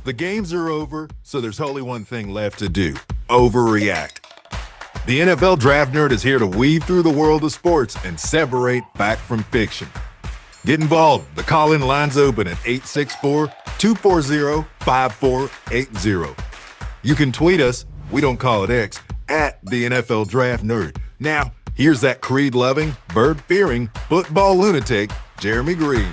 The games are over, so there's only one thing left to do: overreact. The NFL Draft Nerd is here to weave through the world of sports and separate fact from fiction. Get involved. The call-in line's open at 864-240-5480. You can tweet us, we don't call it X, at the NFL Draft Nerd. Now, here's that creed-loving, bird-fearing, football lunatic, Jeremy Green.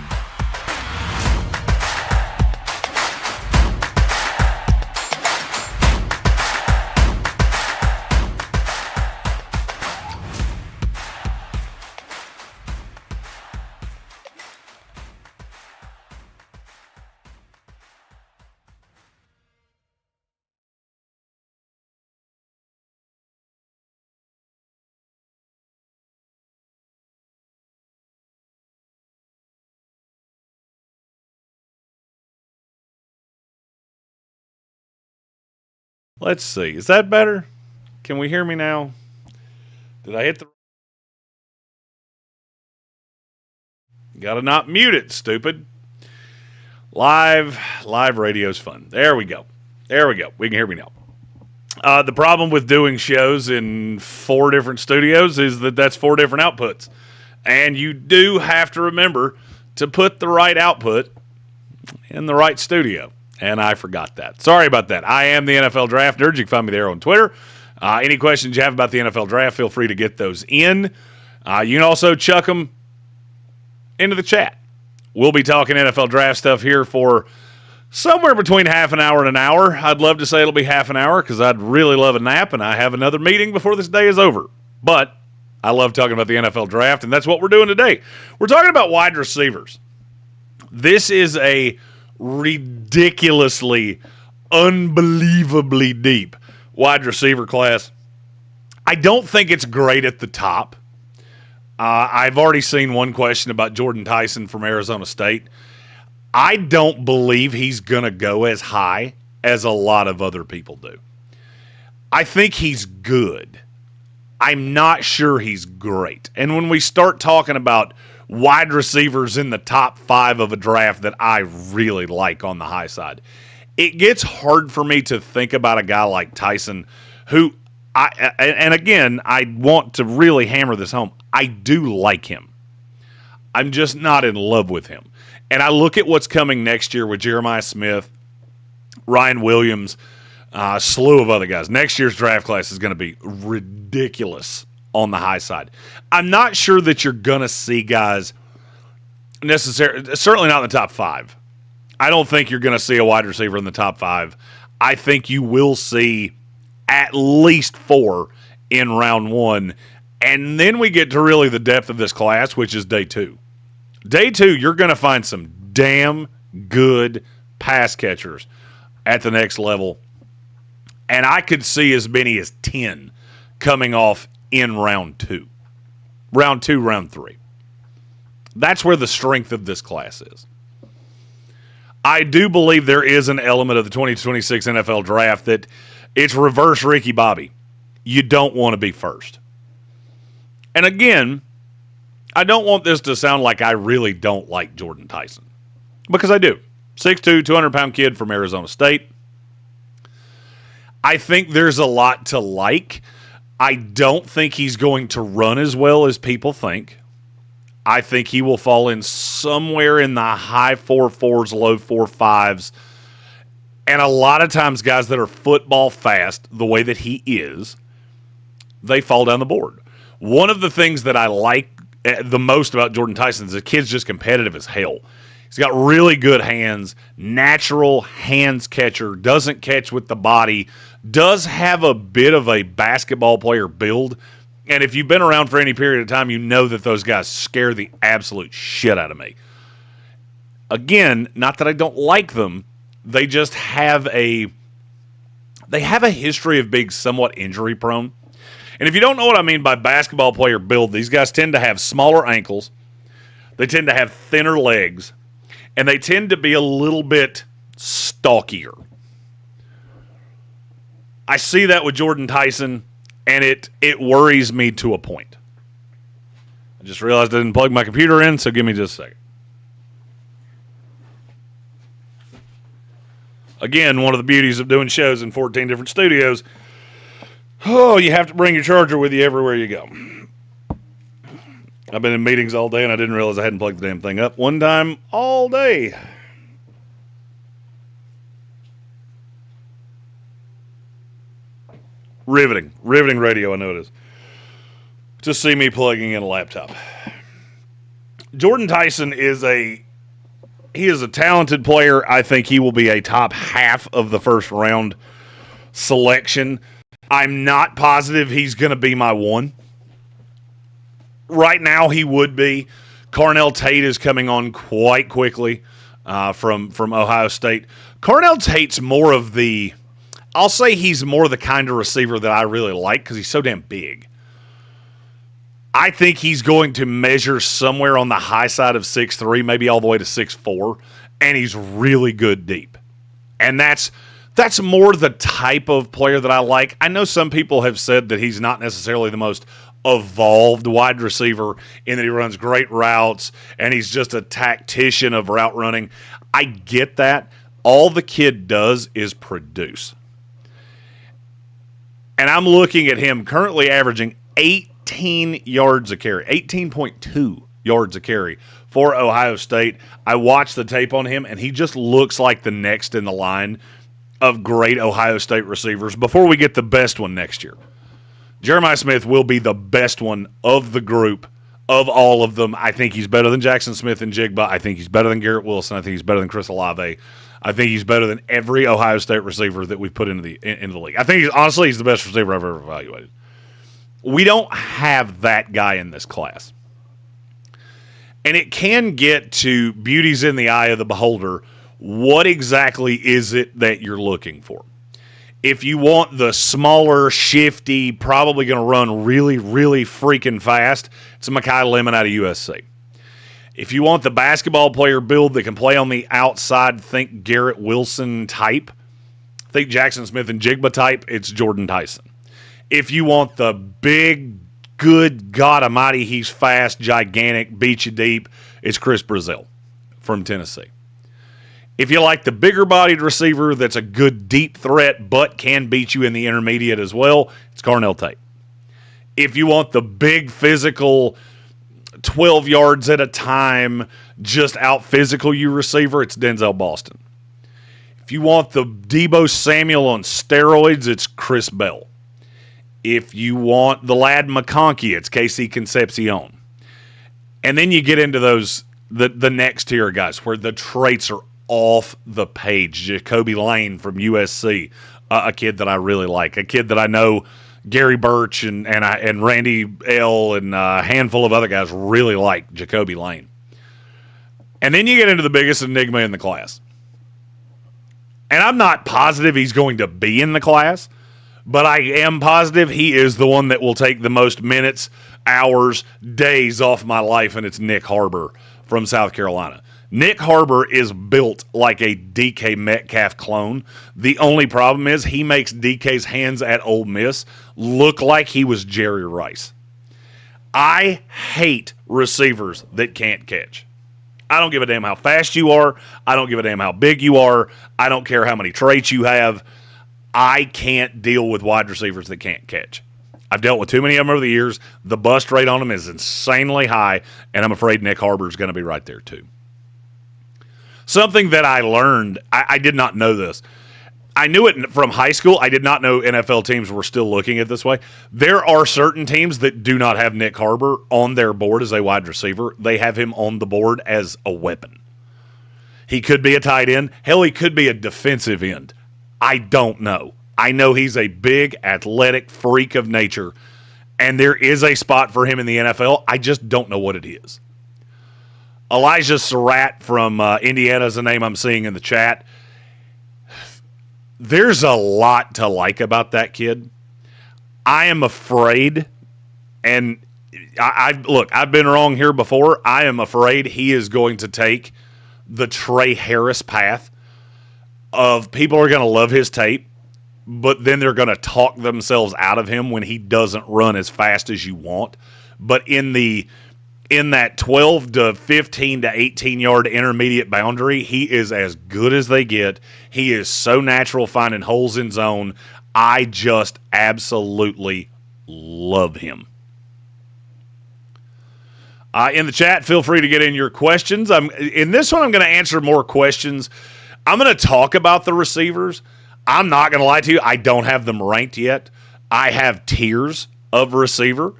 Let's see. Is that better? Can we hear me now? Did I hit the... Gotta not mute it, stupid. Live radio's fun. There we go. We can hear me now. The problem with doing shows in 4 different studios is that that's 4 different outputs. And you do have to remember to put the right output in the right studio. And I forgot that. Sorry about that. I am the NFL Draft Nerd. You can find me there on Twitter. Any questions you have about the NFL Draft, feel free to get those in. You can also chuck them into the chat. We'll be talking NFL Draft stuff here for somewhere between half an hour and an hour. I'd love to say it'll be half an hour because I'd really love a nap, and I have another meeting before this day is over. But I love talking about the NFL Draft, and that's what we're doing today. We're talking about wide receivers. This is a ridiculously, unbelievably deep wide receiver class. I don't think it's great at the top. I've already seen one question about Jordan Tyson from Arizona State. I don't believe he's going to go as high as a lot of other people do. I think he's good. I'm not sure he's great. And when we start talking about wide receivers in the top 5 of a draft that I really like on the high side, it gets hard for me to think about a guy like Tyson who, and again, I want to really hammer this home. I do like him. I'm just not in love with him. And I look at what's coming next year with Jeremiah Smith, Ryan Williams, a slew of other guys. Next year's draft class is going to be ridiculous on the high side. I'm not sure that you're going to see guys necessarily, certainly not in the top 5. I don't think you're going to see a wide receiver in the top 5. I think you will see at least 4 in round 1. And then we get to really the depth of this class, which is day 2. Day 2, you're going to find some damn good pass catchers at the next level. And I could see as many as 10 coming off in round 2. Round 2, round 3. That's where the strength of this class is. I do believe there is an element of the 2026 NFL Draft that it's reverse Ricky Bobby. You don't want to be first. And again, I don't want this to sound like I really don't like Jordan Tyson. Because I do. 6'2", 200-pound kid from Arizona State. I think there's a lot to like. I don't think he's going to run as well as people think. I think he will fall in somewhere in the high 4.4s, low 4.5s. And a lot of times guys that are football fast, the way that he is, they fall down the board. One of the things that I like the most about Jordan Tyson is the kid's just competitive as hell. He's got really good hands, natural hands catcher, doesn't catch with the body, does have a bit of a basketball player build. And if you've been around for any period of time, you know that those guys scare the absolute shit out of me. Again, not that I don't like them, they just have a history of being somewhat injury prone. And if you don't know what I mean by basketball player build, these guys tend to have smaller ankles, they tend to have thinner legs, and they tend to be a little bit stalkier. I see that with Jordan Tyson, and it worries me to a point. I just realized I didn't plug my computer in, so give me just a second. Again, one of the beauties of doing shows in 14 different studios. Oh, you have to bring your charger with you everywhere you go. I've been in meetings all day, and I didn't realize I hadn't plugged the damn thing up one time all day. Riveting radio, I know it is. Just see me plugging in a laptop. Jordan Tyson is a talented player. I think he will be a top half of the first round selection. I'm not positive he's going to be my one. Right now, he would be. Carnell Tate is coming on quite quickly from Ohio State. Carnell Tate's more of the, I'll say he's more the kind of receiver that I really like because he's so damn big. I think he's going to measure somewhere on the high side of 6'3", maybe all the way to 6'4", and he's really good deep. And that's more the type of player that I like. I know some people have said that he's not necessarily the most evolved wide receiver in that he runs great routes and he's just a tactician of route running. I get that. All the kid does is produce. And I'm looking at him currently averaging 18 yards a carry, 18.2 yards a carry for Ohio State. I watched the tape on him, and he just looks like the next in the line of great Ohio State receivers before we get the best one next year. Jeremiah Smith will be the best one of the group, of all of them. I think he's better than Jackson Smith and Jigba. I think he's better than Garrett Wilson. I think he's better than Chris Olave. I think he's better than every Ohio State receiver that we've put into the league. I think he's the best receiver I've ever evaluated. We don't have that guy in this class. And it can get to beauty's in the eye of the beholder. What exactly is it that you're looking for? If you want the smaller, shifty, probably going to run really, really freaking fast, it's a Mekhi Lemon out of USC. If you want the basketball player build that can play on the outside, think Garrett Wilson type, think Jackson Smith and Jigba type, it's Jordan Tyson. If you want the big, good God Almighty, he's fast, gigantic, beat you deep, it's Chris Brazil from Tennessee. If you like the bigger-bodied receiver that's a good deep threat but can beat you in the intermediate as well, it's Carnell Tate. If you want the big physical 12 yards at a time, just out-physical you receiver, it's Denzel Boston. If you want the Deebo Samuel on steroids, it's Chris Bell. If you want the lad McConkey, it's Casey Concepcion. And then you get into those the next tier guys where the traits are off the page. Jacoby Lane from USC, a kid that I really like, a kid that I know Gary Birch and Randy L. and a handful of other guys really like Jacoby Lane. And then you get into the biggest enigma in the class. And I'm not positive he's going to be in the class, but I am positive he is the one that will take the most minutes, hours, days off my life, and it's Nick Harbor from South Carolina. Nick Harbor is built like a DK Metcalf clone. The only problem is he makes DK's hands at Ole Miss look like he was Jerry Rice. I hate receivers that can't catch. I don't give a damn how fast you are. I don't give a damn how big you are. I don't care how many traits you have. I can't deal with wide receivers that can't catch. I've dealt with too many of them over the years. The bust rate on them is insanely high, and I'm afraid Nick Harbor is going to be right there too. Something that I learned, I did not know this. I knew it from high school. I did not know NFL teams were still looking at it this way. There are certain teams that do not have Nick Harbor on their board as a wide receiver. They have him on the board as a weapon. He could be a tight end. Hell, he could be a defensive end. I don't know. I know he's a big, athletic freak of nature, and there is a spot for him in the NFL. I just don't know what it is. Elijah Surratt from Indiana is the name I'm seeing in the chat. There's a lot to like about that kid. I am afraid, and I've been wrong here before. I am afraid he is going to take the Trey Harris path of people are going to love his tape, but then they're going to talk themselves out of him when he doesn't run as fast as you want. But in the in that 12 to 15 to 18-yard intermediate boundary, he is as good as they get. He is so natural finding holes in zone. I just absolutely love him. In the chat, feel free to get in your questions. In this one, I'm going to answer more questions. I'm going to talk about the receivers. I'm not going to lie to you. I don't have them ranked yet. I have tiers of receiver.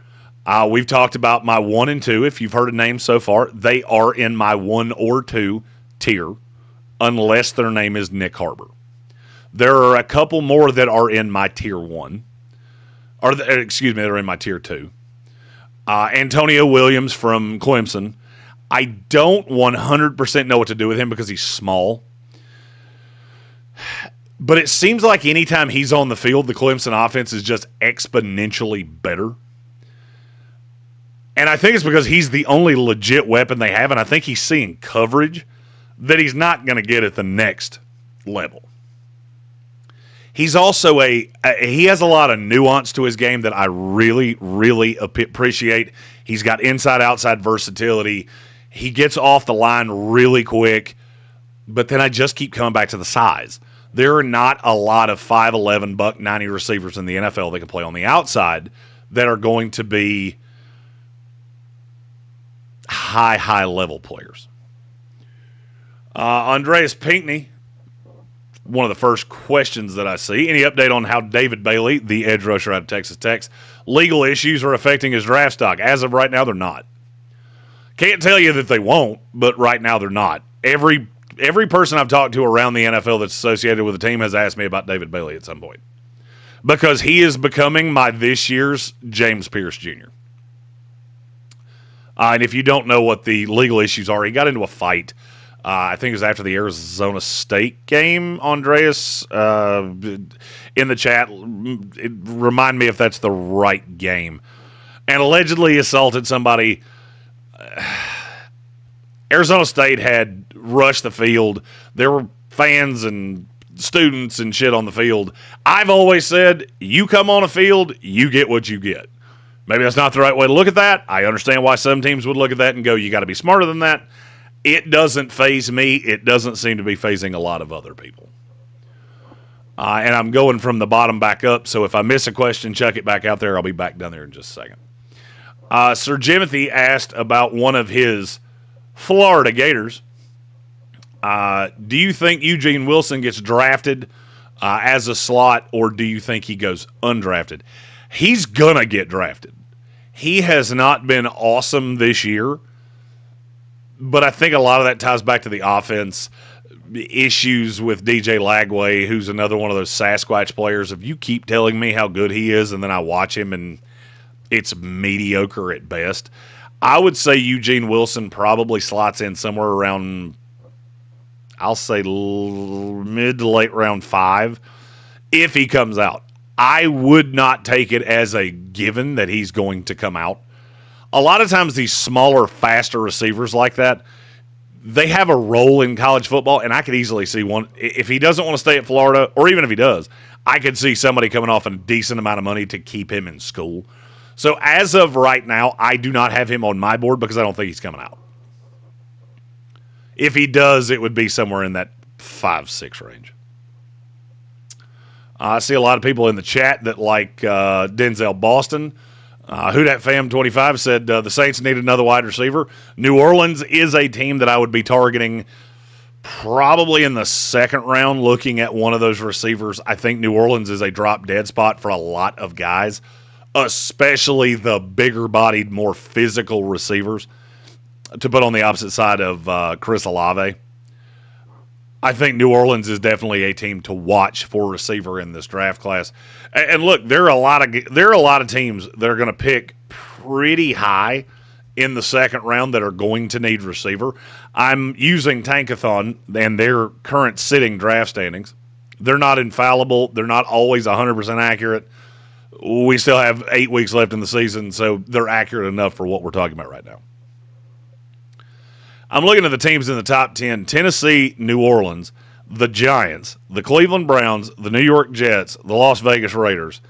We've talked about my 1 and 2. If you've heard a name so far, they are in my 1 or 2 tier, unless their name is Nick Harbor. There are a couple more that are in my tier 1. They're in my tier 2. Antonio Williams from Clemson. I don't 100% know what to do with him because he's small. But it seems like anytime he's on the field, the Clemson offense is just exponentially better. And I think it's because he's the only legit weapon they have, and I think he's seeing coverage that he's not going to get at the next level. He's also he has a lot of nuance to his game that I really, really appreciate. He's got inside-outside versatility. He gets off the line really quick, but then I just keep coming back to the size. There are not a lot of 5'11", $190 receivers in the NFL that can play on the outside that are going to be high-level players. Andreas Pinckney, one of the first questions that I see. Any update on how David Bailey, the edge rusher out of Texas Tech, legal issues are affecting his draft stock? As of right now, they're not. Can't tell you that they won't, but right now they're not. Every person I've talked to around the NFL that's associated with the team has asked me about David Bailey at some point. Because he is becoming my this year's James Pierce Jr. And if you don't know what the legal issues are, he got into a fight. I think it was after the Arizona State game, Andreas, in the chat. Remind me if that's the right game. And allegedly assaulted somebody. Arizona State had rushed the field. There were fans and students and shit on the field. I've always said, you come on a field, you get what you get. Maybe that's not the right way to look at that. I understand why some teams would look at that and go, you got to be smarter than that. It doesn't faze me. It doesn't seem to be phasing a lot of other people. And I'm going from the bottom back up, so if I miss a question, chuck it back out there. I'll be back down there in just a second. Sir Jimothy asked about one of his Florida Gators. Do you think Eugene Wilson gets drafted as a slot, or do you think he goes undrafted? He's going to get drafted. He has not been awesome this year, but I think a lot of that ties back to the offense issues with DJ Lagway, who's another one of those Sasquatch players. If you keep telling me how good he is and then I watch him and it's mediocre at best, I would say Eugene Wilson probably slots in somewhere around, I'll say mid to late round 5 if he comes out. I would not take it as a given that he's going to come out. A lot of times these smaller, faster receivers like that, they have a role in college football, and I could easily see one. If he doesn't want to stay at Florida, or even if he does, I could see somebody coming off a decent amount of money to keep him in school. So as of right now, I do not have him on my board because I don't think he's coming out. If he does, it would be somewhere in that 5-6 range. I see a lot of people in the chat that like Denzel Boston. Who Dat Fam 25 said the Saints need another wide receiver. New Orleans is a team that I would be targeting probably in the second round, looking at one of those receivers. I think New Orleans is a drop dead spot for a lot of guys, especially the bigger bodied, more physical receivers to put on the opposite side of Chris Olave. I think New Orleans is definitely a team to watch for receiver in this draft class. And look, there are a lot of teams that are going to pick pretty high in the second round that are going to need receiver. I'm using Tankathon and their current sitting draft standings. They're not infallible. They're not always 100% accurate. We still have 8 weeks left in the season, so they're accurate enough for what we're talking about right now. I'm looking at the teams in the top 10. Tennessee, New Orleans, the Giants, the Cleveland Browns, the New York Jets, the Las Vegas Raiders,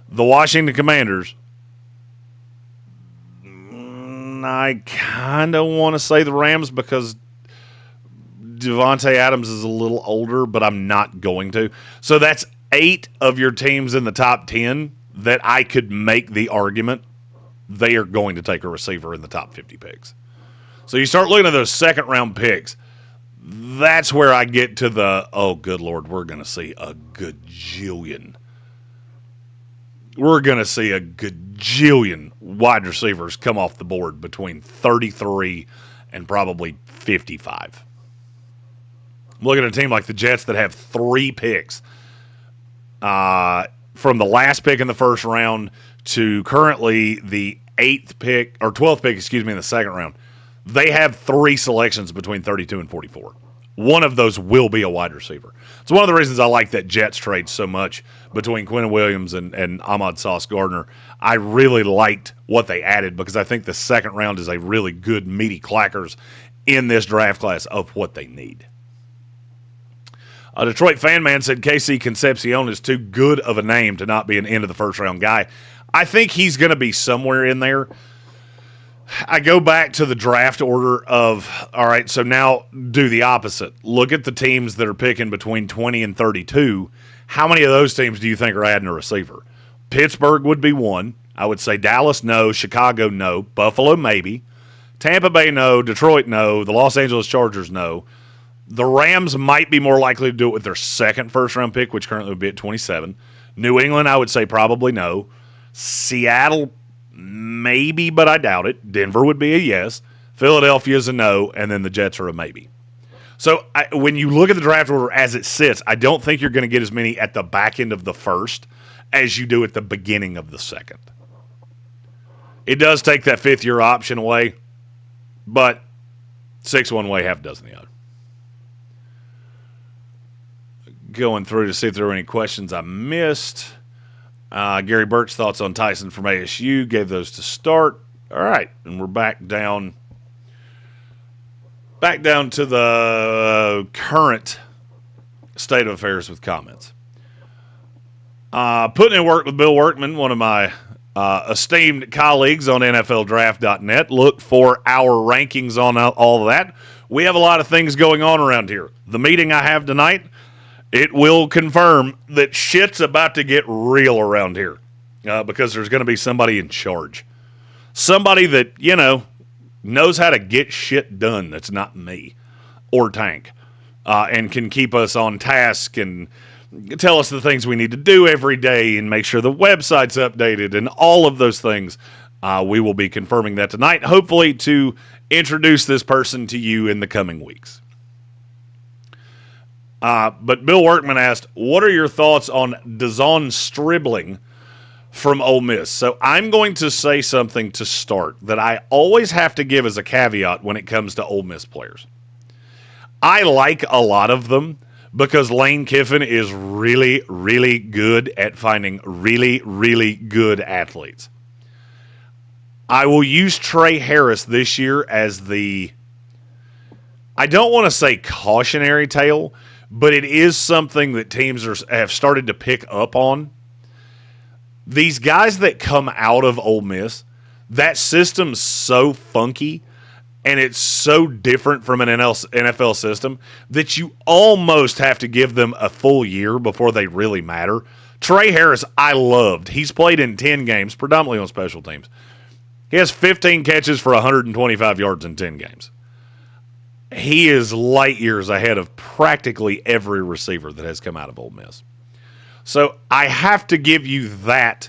the Washington Commanders, I kind of want to say the Rams because Devontae Adams is a little older, but I'm not going to. So that's 8 of your teams in the top 10 that I could make the argument they are going to take a receiver in the top 50 picks. So you start looking at those second-round picks. That's where I get to the, oh, good Lord, we're going to see a gajillion. We're going to see a gajillion wide receivers come off the board between 33 and probably 55. Look at a team like the Jets that have 3 picks from the last pick in the first round to currently the 8th pick, or 12th pick, in the second round. They have 3 selections between 32 and 44. One of those will be a wide receiver. It's one of the reasons I like that Jets trade so much between Quinnen Williams and Ahmad Sauce Gardner. I really liked what they added because I think the second round is a really good meaty clackers in this draft class of what they need. A Detroit fan man said KC Concepcion is too good of a name to not be an end of the first round guy. I think he's going to be somewhere in there. I go back to the draft order of, all right, so now do the opposite. Look at the teams that are picking between 20 and 32. How many of those teams do you think are adding a receiver? Pittsburgh would be one. I would say Dallas, no. Chicago, no. Buffalo, maybe. Tampa Bay, no. Detroit, no. The Los Angeles Chargers, no. The Rams might be more likely to do it with their second first-round pick, which currently would be at 27. New England, I would say probably no. Seattle, maybe, but I doubt it. Denver would be a yes. Philadelphia is a no, and then the Jets are a maybe. So when you look at the draft order as it sits, I don't think you're going to get as many at the back end of the first as you do at the beginning of the second. It does take that fifth-year option away, but 6 one way, half a dozen the other. Going through to see if there were any questions I missed. Gary Burt's thoughts on Tyson from ASU. Gave those to start. All right, and we're back down to the current state of affairs with comments. Putting in work with Bill Workman, one of my esteemed colleagues on NFLDraft.net. Look for our rankings on all of that. We have a lot of things going on around here. The meeting I have tonight, it will confirm that shit's about to get real around here because there's going to be somebody in charge. Somebody that, knows how to get shit done that's not me or Tank and can keep us on task and tell us the things we need to do every day and make sure the website's updated and all of those things. We will be confirming that tonight, hopefully to introduce this person to you in the coming weeks. But Bill Workman asked, what are your thoughts on Dazon Stribling from Ole Miss? So I'm going to say something to start that I always have to give as a caveat when it comes to Ole Miss players. I like a lot of them because Lane Kiffin is really, really good at finding really, really good athletes. I will use Trey Harris this year as I don't want to say cautionary tale, but it is something that teams have started to pick up on. These guys that come out of Ole Miss, that system's so funky and it's so different from an NFL system that you almost have to give them a full year before they really matter. Trey Harris, I loved. He's played in 10 games, predominantly on special teams. He has 15 catches for 125 yards in 10 games. He is light years ahead of practically every receiver that has come out of Ole Miss. So I have to give you that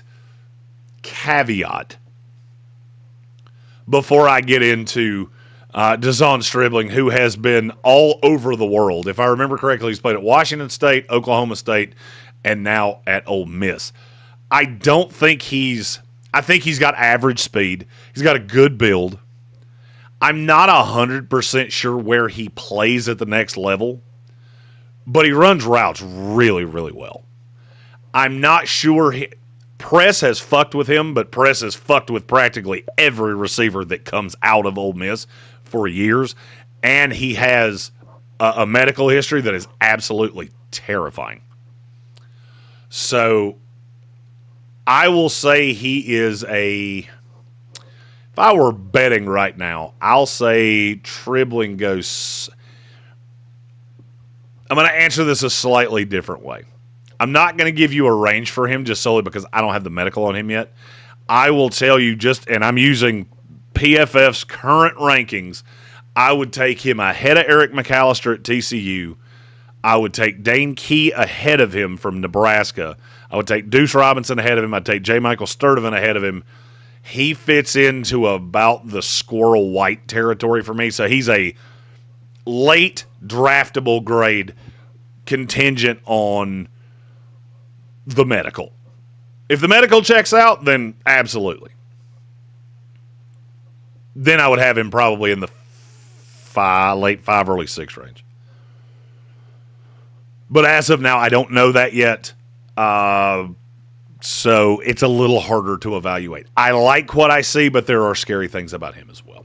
caveat before I get into Dazon Stribling, who has been all over the world. If I remember correctly, he's played at Washington State, Oklahoma State, and now at Ole Miss. I think he's got average speed. He's got a good build. I'm not 100% sure where he plays at the next level, but he runs routes really, really well. I'm not sure. Press has fucked with him, but Press has fucked with practically every receiver that comes out of Ole Miss for years, and he has a medical history that is absolutely terrifying. So I will say he is If I were betting right now, I'll say Tribling goes. I'm going to answer this a slightly different way. I'm not going to give you a range for him just solely because I don't have the medical on him yet. I will tell you and I'm using PFF's current rankings, I would take him ahead of Eric McAllister at TCU. I would take Dane Key ahead of him from Nebraska. I would take Deuce Robinson ahead of him. I'd take J. Michael Sturdivant ahead of him. He fits into about the Squirrel White territory for me. So he's a late draftable grade contingent on the medical. If the medical checks out, then absolutely. Then I would have him probably in the late 5, early 6 range. But as of now, I don't know that yet. So it's a little harder to evaluate. I like what I see, but there are scary things about him as well.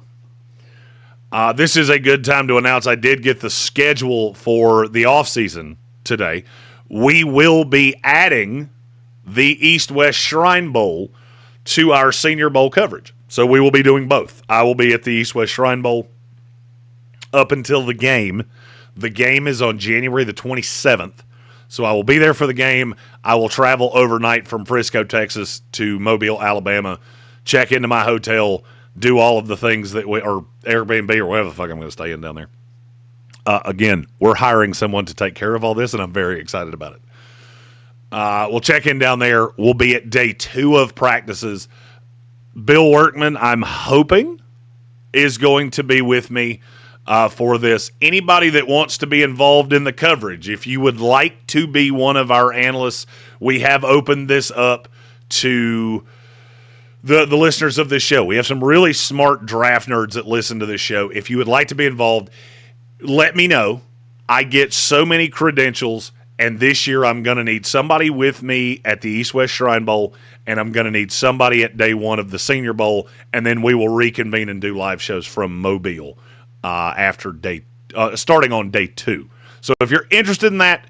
This is a good time to announce I did get the schedule for the offseason today. We will be adding the East-West Shrine Bowl to our Senior Bowl coverage. So we will be doing both. I will be at the East-West Shrine Bowl up until the game. The game is on January the 27th. So I will be there for the game. I will travel overnight from Frisco, Texas to Mobile, Alabama, check into my hotel, do all of the things that or Airbnb or whatever the fuck I'm going to stay in down there. Again, we're hiring someone to take care of all this, and I'm very excited about it. We'll check in down there. We'll be at day 2 of practices. Bill Workman, I'm hoping, is going to be with me for this. Anybody that wants to be involved in the coverage, if you would like to be one of our analysts, we have opened this up to the listeners of this show. We have some really smart draft nerds that listen to this show. If you would like to be involved, let me know. I get so many credentials, and this year I'm going to need somebody with me at the East-West Shrine Bowl, and I'm going to need somebody at day 1 of the Senior Bowl, and then we will reconvene and do live shows from Mobile after starting on day 2. So if you're interested in that,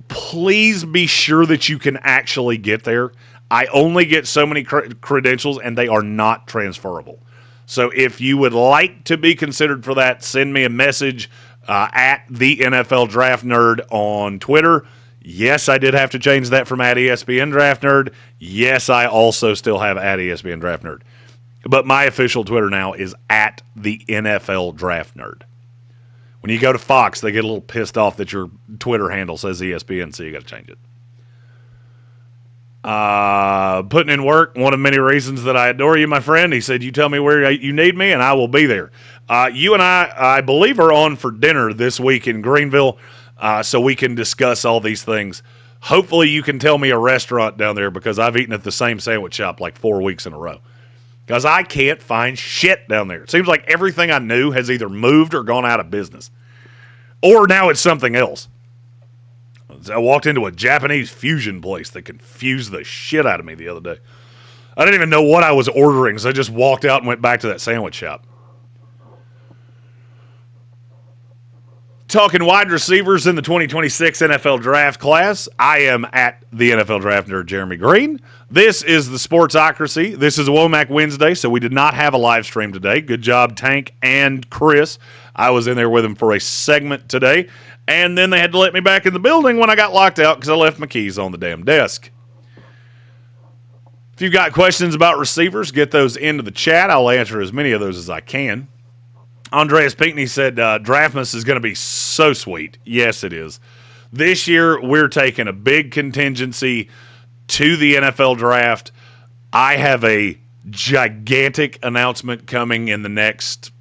please be sure that you can actually get there. I only get so many credentials, and they are not transferable. So if you would like to be considered for that, send me a message at the NFL Draft Nerd on Twitter. Yes, I did have to change that from at ESPN Draft Nerd. Yes, I also still have at ESPN Draft Nerd. But my official Twitter now is at the NFL Draft Nerd. When you go to Fox, they get a little pissed off that your Twitter handle says ESPN, so you got to change it. Putting in work, one of many reasons that I adore you, my friend. He said, you tell me where you need me, and I will be there. You and I believe, are on for dinner this week in Greenville, so we can discuss all these things. Hopefully you can tell me a restaurant down there, because I've eaten at the same sandwich shop like 4 weeks in a row. Because I can't find shit down there. It seems like everything I knew has either moved or gone out of business. Or now it's something else. I walked into a Japanese fusion place that confused the shit out of me the other day. I didn't even know what I was ordering, so I just walked out and went back to that sandwich shop. Talking wide receivers in the 2026 NFL Draft class, I am at the NFL Draft Nerd, Jeremy Green. This is the Sportsocracy. This is a Womack Wednesday, so we did not have a live stream today. Good job, Tank and Chris. I was in there with them for a segment today. And then they had to let me back in the building when I got locked out because I left my keys on the damn desk. If you've got questions about receivers, get those into the chat. I'll answer as many of those as I can. Andreas Pinckney said Draftmas is going to be so sweet. Yes, it is. This year, we're taking a big contingency to the NFL Draft. I have a gigantic announcement coming in the next,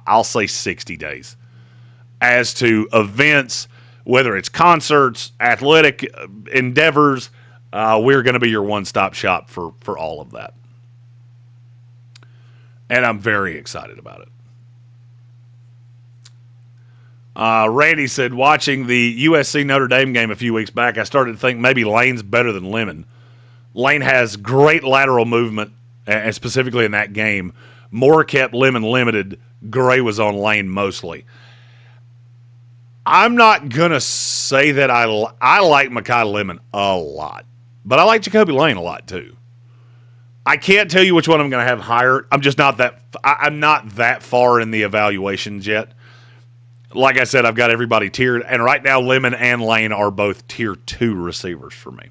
I'll say 60 days. As to events, whether it's concerts, athletic endeavors, we're going to be your one-stop shop for all of that. And I'm very excited about it. Randy said, watching the USC Notre Dame game a few weeks back, I started to think maybe Lane's better than Lemon. Lane has great lateral movement, and specifically in that game. Moore kept Lemon limited. Gray was on Lane mostly. I'm not going to say that I like Mekhi Lemon a lot, but I like Jacoby Lane a lot too. I can't tell you which one I'm going to have higher. I'm just not that. I'm not that far in the evaluations yet. Like I said, I've got everybody tiered, and right now Lemon and Lane are both tier 2 receivers for me.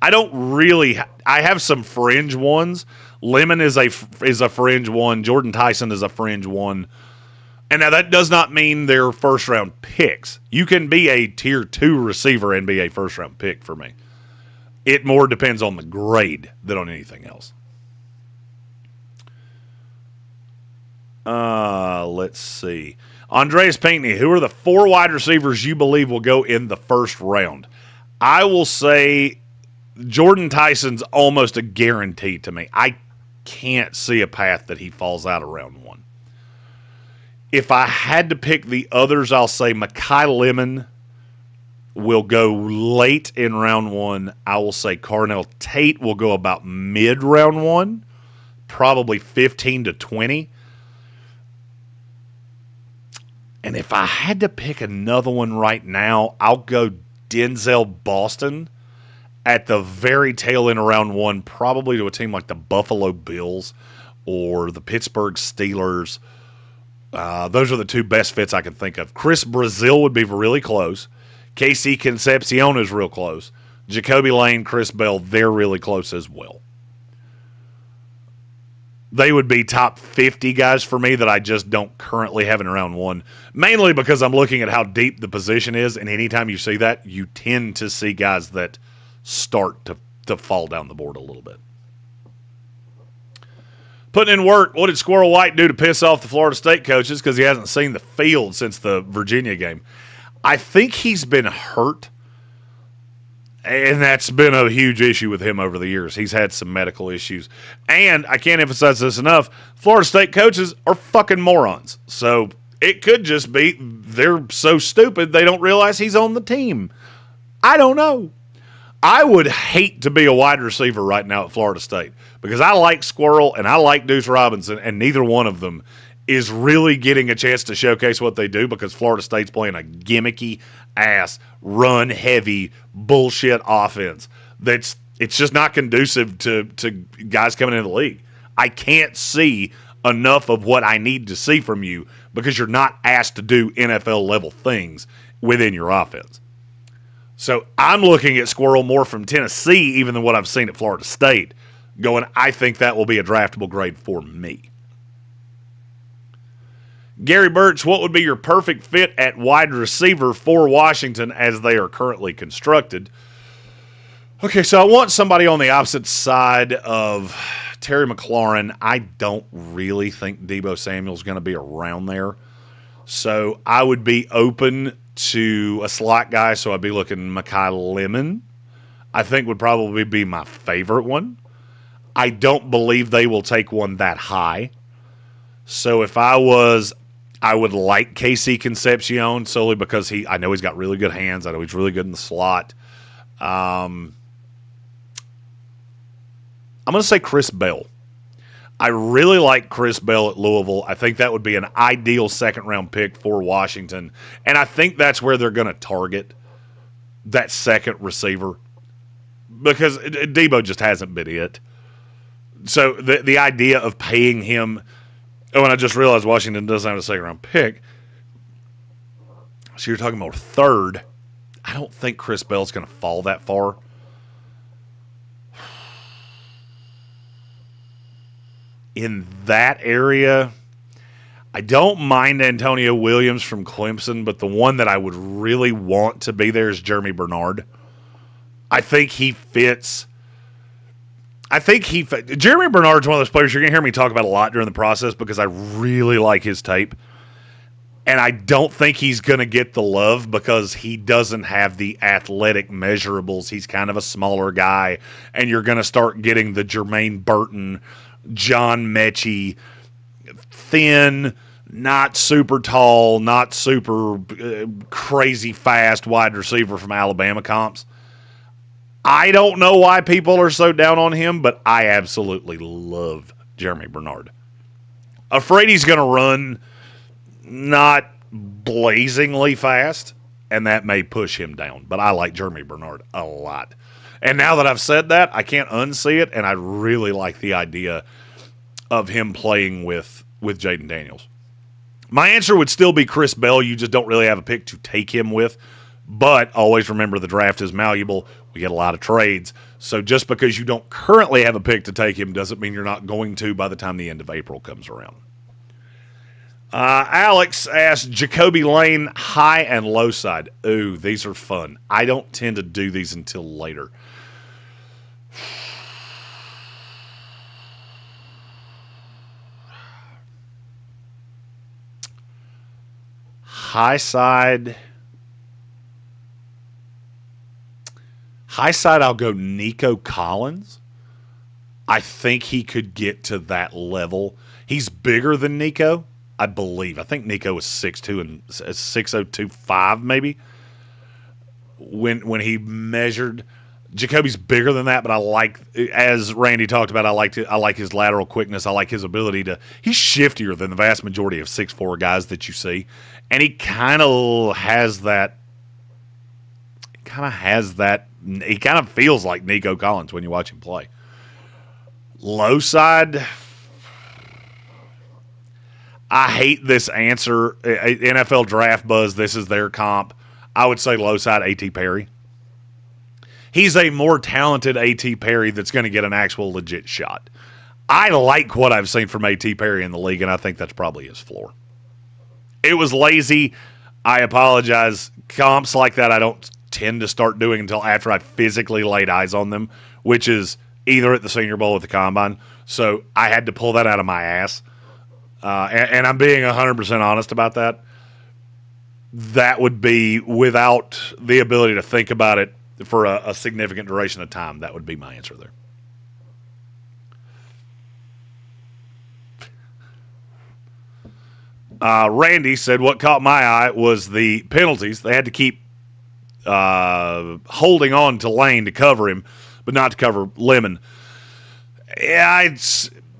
I don't really. I have some fringe ones. Lemon is a fringe one. Jordan Tyson is a fringe one. And now that does not mean they're first-round picks. You can be a tier 2 receiver and be a first-round pick for me. It more depends on the grade than on anything else. Let's see. Andreas Pinckney, who are the 4 wide receivers you believe will go in the first round? I will say Jordan Tyson's almost a guarantee to me. I can't see a path that he falls out of round 1. If I had to pick the others, I'll say Mekhi Lemon will go late in round 1. I will say Carnell Tate will go about mid round 1, probably 15 to 20. And if I had to pick another one right now, I'll go Denzel Boston at the very tail end of round 1, probably to a team like the Buffalo Bills or the Pittsburgh Steelers. Those are the 2 best fits I can think of. Chris Brazil would be really close. Casey Concepcion is real close. Jacoby Lane, Chris Bell, they're really close as well. They would be top 50 guys for me that I just don't currently have in round 1, mainly because I'm looking at how deep the position is, and anytime you see that, you tend to see guys that start to fall down the board a little bit. Putting in work, what did Squirrel White do to piss off the Florida State coaches because he hasn't seen the field since the Virginia game? I think he's been hurt, and that's been a huge issue with him over the years. He's had some medical issues. And I can't emphasize this enough, Florida State coaches are fucking morons. So it could just be they're so stupid they don't realize he's on the team. I don't know. I would hate to be a wide receiver right now at Florida State because I like Squirrel and I like Deuce Robinson, and neither one of them is really getting a chance to showcase what they do because Florida State's playing a gimmicky-ass, run-heavy, bullshit offense. It's just not conducive to guys coming into the league. I can't see enough of what I need to see from you because you're not asked to do NFL-level things within your offense. So I'm looking at Squirrel more from Tennessee even than what I've seen at Florida State, going, I think that will be a draftable grade for me. Gary Birch, what would be your perfect fit at wide receiver for Washington as they are currently constructed? Okay, so I want somebody on the opposite side of Terry McLaurin. I don't really think Deebo Samuel's going to be around there. So I would be open to a slot guy, so I'd be looking Mekhi Lemon. I think would probably be my favorite one. I don't believe they will take one that high. So if I would like Casey Concepcion solely because I know he's got really good hands. I know he's really good in the slot. I'm going to say Chris Bell. I really like Chris Bell at Louisville. I think that would be an ideal second-round pick for Washington. And I think that's where they're going to target that second receiver because Deebo just hasn't been it. So the idea of paying him – oh, and I just realized Washington doesn't have a second-round pick. So you're talking about third. I don't think Chris Bell's going to fall that far. In that area, I don't mind Antonio Williams from Clemson, but the one that I would really want to be there is Jeremy Bernard. I think he fits. Jeremy Bernard's one of those players you're going to hear me talk about a lot during the process because I really like his tape. And I don't think he's going to get the love because he doesn't have the athletic measurables. He's kind of a smaller guy. And you're going to start getting the Jermaine Burton, John Mechie, thin, not super tall, not super crazy fast wide receiver from Alabama comps. I don't know why people are so down on him, but I absolutely love Jeremy Bernard. Afraid he's going to run not blazingly fast, and that may push him down. But I like Jeremy Bernard a lot. And now that I've said that, I can't unsee it, and I really like the idea of him playing with Jaden Daniels. My answer would still be Chris Bell. You just don't really have a pick to take him with. But always remember the draft is malleable. We get a lot of trades. So just because you don't currently have a pick to take him doesn't mean you're not going to by the time the end of April comes around. Alex asked Jacoby Lane, high and low side. Ooh, these are fun. I don't tend to do these until later. High side, I'll go Nico Collins. I think he could get to that level. He's bigger than Nico, I believe. I think Nico was 6'2" and 6'0", maybe. When he measured, Jacoby's bigger than that, but I like, as Randy talked about, I like his lateral quickness. I like his ability to. He's shiftier than the vast majority of 6'4" guys that you see, and he kind of has that. He kind of feels like Nico Collins when you watch him play. Low side, I hate this answer. NFL Draft Buzz, this is their comp. I would say low side A.T. Perry. He's a more talented A.T. Perry that's going to get an actual legit shot. I like what I've seen from A.T. Perry in the league, and I think that's probably his floor. It was lazy. I apologize. Comps like that I don't tend to start doing until after I physically laid eyes on them, which is either at the Senior Bowl or at the Combine. So I had to pull that out of my ass. And I'm being 100% honest about that. That would be, without the ability to think about it for a significant duration of time, that would be my answer there. Randy said what caught my eye was the penalties. They had to keep holding on to Lane to cover him, but not to cover Lemon. Yeah,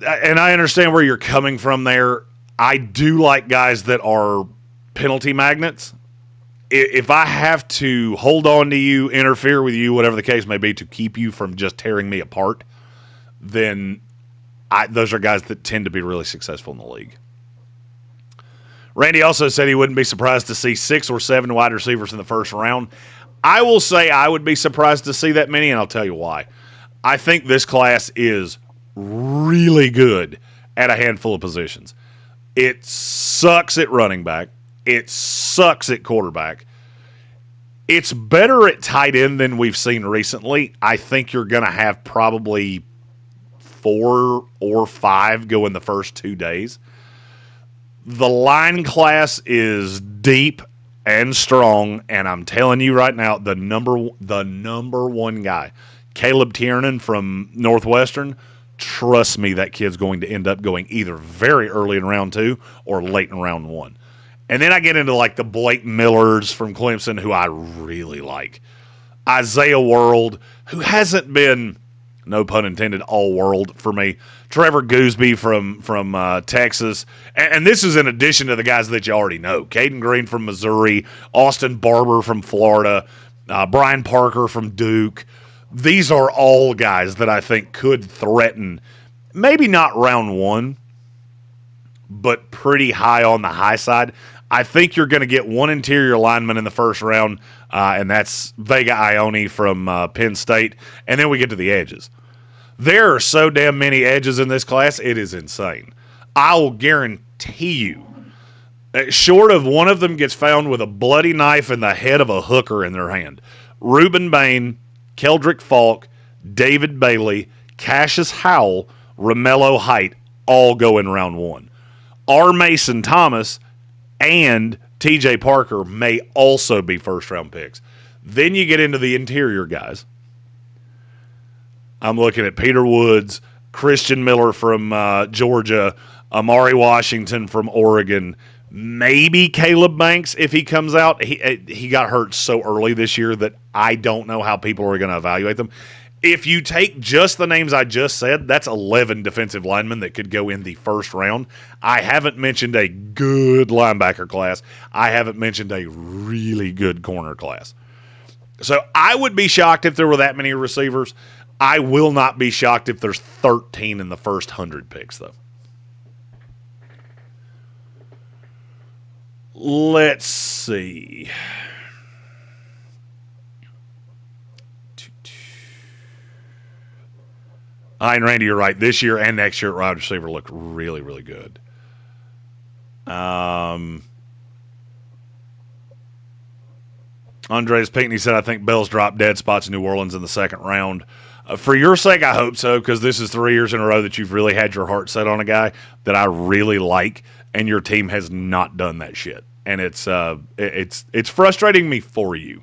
and I understand where you're coming from there. I do like guys that are penalty magnets. If I have to hold on to you, interfere with you, whatever the case may be, to keep you from just tearing me apart, then those are guys that tend to be really successful in the league. Randy also said he wouldn't be surprised to see 6 or 7 wide receivers in the first round. I will say I would be surprised to see that many, and I'll tell you why. I think this class is really good at a handful of positions. It sucks at running back. It sucks at quarterback. It's better at tight end than we've seen recently. I think you're going to have probably 4 or 5 go in the first 2 days. The line class is deep and strong, and I'm telling you right now, the number one guy, Caleb Tiernan from Northwestern, trust me, that kid's going to end up going either very early in round 2 or late in round 1. And then I get into like the Blake Millers from Clemson, who I really like. Isaiah World, who hasn't been, no pun intended, all world for me. Trevor Gooseby from Texas. And this is in addition to the guys that you already know. Caden Green from Missouri, Austin Barber from Florida, Brian Parker from Duke. These are all guys that I think could threaten, maybe not round 1, but pretty high on the high side. I think you're going to get one interior lineman in the first round, and that's Vega Ione from Penn State. And then we get to the edges. There are so damn many edges in this class, it is insane. I will guarantee you, short of one of them gets found with a bloody knife and the head of a hooker in their hand, Reuben Bain, Keldrick Falk, David Bailey, Cassius Howell, Romello Height all go in round 1. R. Mason Thomas and T.J. Parker may also be first-round picks. Then you get into the interior guys. I'm looking at Peter Woods, Christian Miller from Georgia, Amari Washington from Oregon, maybe Caleb Banks if he comes out. He got hurt so early this year that I don't know how people are going to evaluate them. If you take just the names I just said, that's 11 defensive linemen that could go in the first round. I haven't mentioned a good linebacker class. I haven't mentioned a really good corner class. So I would be shocked if there were that many receivers. I will not be shocked if there's 13 in the first 100 picks, though. Let's see. And Randy, you're right. This year and next year at wide receiver look really, really good. Andres Pinckney said, I think Bell's dropped dead spots in New Orleans in the second round. For your sake, I hope so, because this is 3 years in a row that you've really had your heart set on a guy that I really like, and your team has not done that shit. And it's frustrating me for you.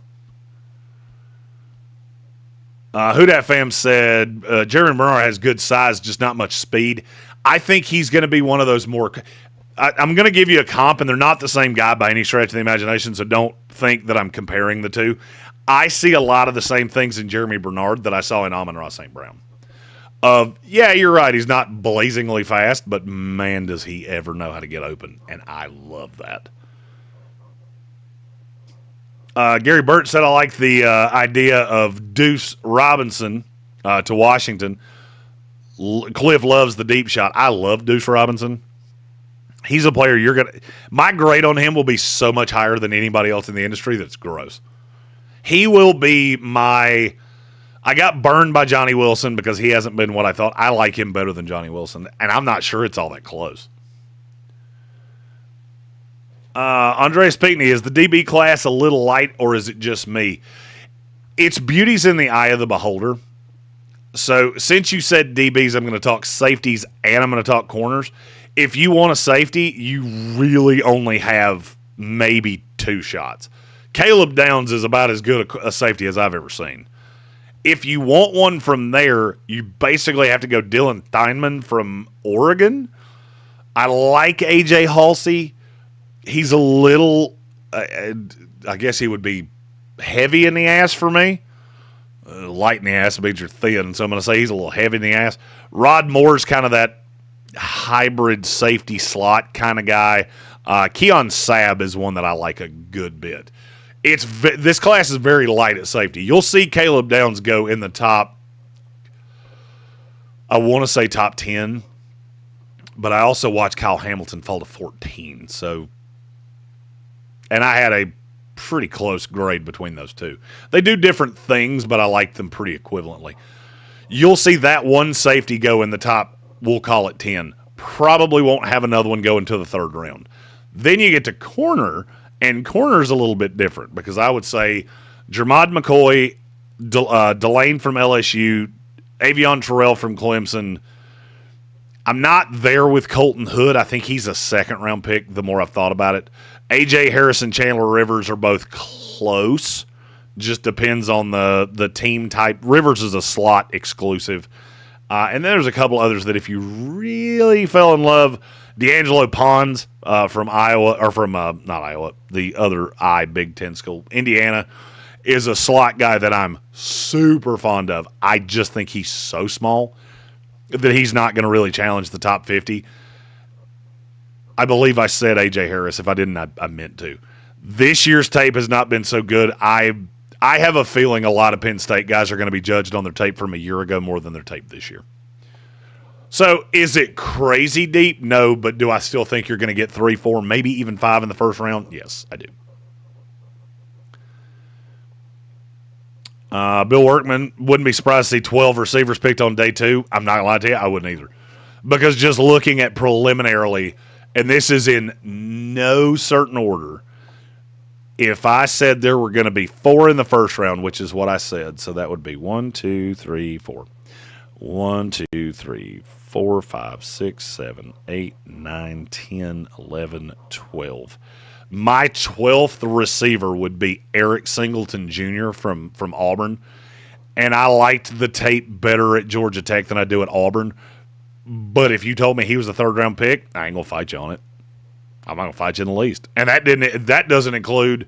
Who Dat fam said, Jeremy Bernard has good size, just not much speed. I think he's going to be one of those more I'm going to give you a comp, and they're not the same guy by any stretch of the imagination, so don't think that I'm comparing the two. I see a lot of the same things in Jeremy Bernard that I saw in Amon-Ra St. Brown. Yeah, you're right. He's not blazingly fast, but man, does he ever know how to get open, and I love that. Gary Burt said, I like the idea of Deuce Robinson to Washington. Cliff loves the deep shot. I love Deuce Robinson. He's a player my grade on him will be so much higher than anybody else in the industry that's gross. He will be I got burned by Johnny Wilson because he hasn't been what I thought. I like him better than Johnny Wilson, and I'm not sure it's all that close. Andreas Pinckney, is the DB class a little light, or is it just me? It's beauty's in the eye of the beholder. So since you said DBs, I'm going to talk safeties and I'm going to talk corners. If you want a safety, you really only have maybe 2 shots. Caleb Downs is about as good a safety as I've ever seen. If you want one from there, you basically have to go Dylan Steinman from Oregon. I like A.J. Halsey. He's a little, I guess he would be heavy in the ass for me. Light in the ass means you're thin, so I'm going to say he's a little heavy in the ass. Rod Moore's kind of that hybrid safety slot kind of guy. Keon Sabb is one that I like a good bit. This class is very light at safety. You'll see Caleb Downs go in the top, I want to say top 10, but I also watched Kyle Hamilton fall to 14. So, and I had a pretty close grade between those two. They do different things, but I like them pretty equivalently. You'll see that one safety go in the top, we'll call it 10. Probably won't have another one go until the third round. Then you get to corner, and corner's a little bit different because I would say Jermod McCoy, Delane from LSU, Avion Terrell from Clemson. I'm not there with Colton Hood. I think he's a second-round pick the more I've thought about it. A.J. Harrison, Chandler Rivers are both close. Just depends on the team type. Rivers is a slot exclusive. And then there's a couple others that if you really fell in love, D'Angelo Pons from Iowa, or from, not Iowa, the other Big Ten school, Indiana, is a slot guy that I'm super fond of. I just think he's so small that he's not going to really challenge the top 50. I believe I said A.J. Harris. If I didn't, I meant to. This year's tape has not been so good. I have a feeling a lot of Penn State guys are going to be judged on their tape from a year ago more than their tape this year. So is it crazy deep? No, but do I still think you're going to get 3, 4, maybe even 5 in the first round? Yes, I do. Bill Workman, wouldn't be surprised to see 12 receivers picked on day 2. I'm not going to lie to you, I wouldn't either. Because just looking at preliminarily, and this is in no certain order, if I said there were going to be 4 in the first round, which is what I said, so that would be 1, 2, 3, 4. 1, 2, 3, 4, 5, 6, 7, 8, 9, 10, 11, 12. My 12th receiver would be Eric Singleton Jr. from Auburn, and I liked the tape better at Georgia Tech than I do at Auburn. But if you told me he was a third-round pick, I ain't going to fight you on it. I'm not going to fight you in the least. And that doesn't include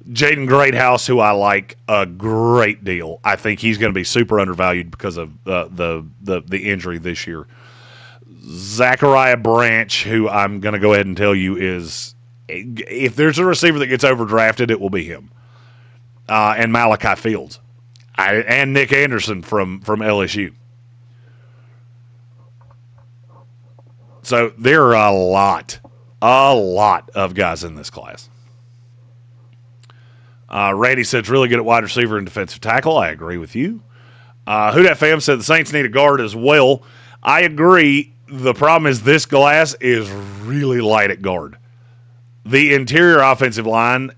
Jaden Greathouse, who I like a great deal. I think he's going to be super undervalued because of the injury this year. Zachariah Branch, who I'm going to go ahead and tell you is, if there's a receiver that gets overdrafted, it will be him. and Malachi Fields, and Nick Anderson from LSU. So there are a lot of guys in this class. Randy said it's really good at wide receiver and defensive tackle. I agree with you. Who Dat Fam said the Saints need a guard as well. I agree. The problem is this class is really light at guard. The interior offensive line,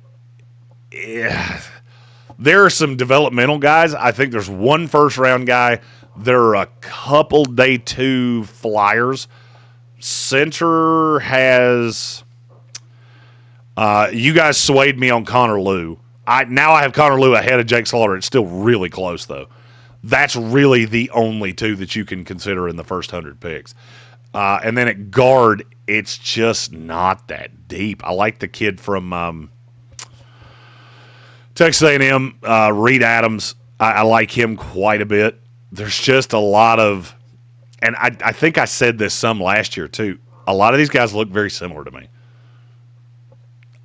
there are some developmental guys. I think there's one first-round guy. There are a couple day 2 flyers. Center has you guys swayed me on Connor Lew. Now I have Connor Lew ahead of Jake Slaughter. It's still really close, though. That's really the only 2 that you can consider in the first 100 picks. And then at guard, it's just not that deep. I like the kid from Texas A&M, Reed Adams. I like him quite a bit. There's just a lot of, and I think I said this some last year too, a lot of these guys look very similar to me.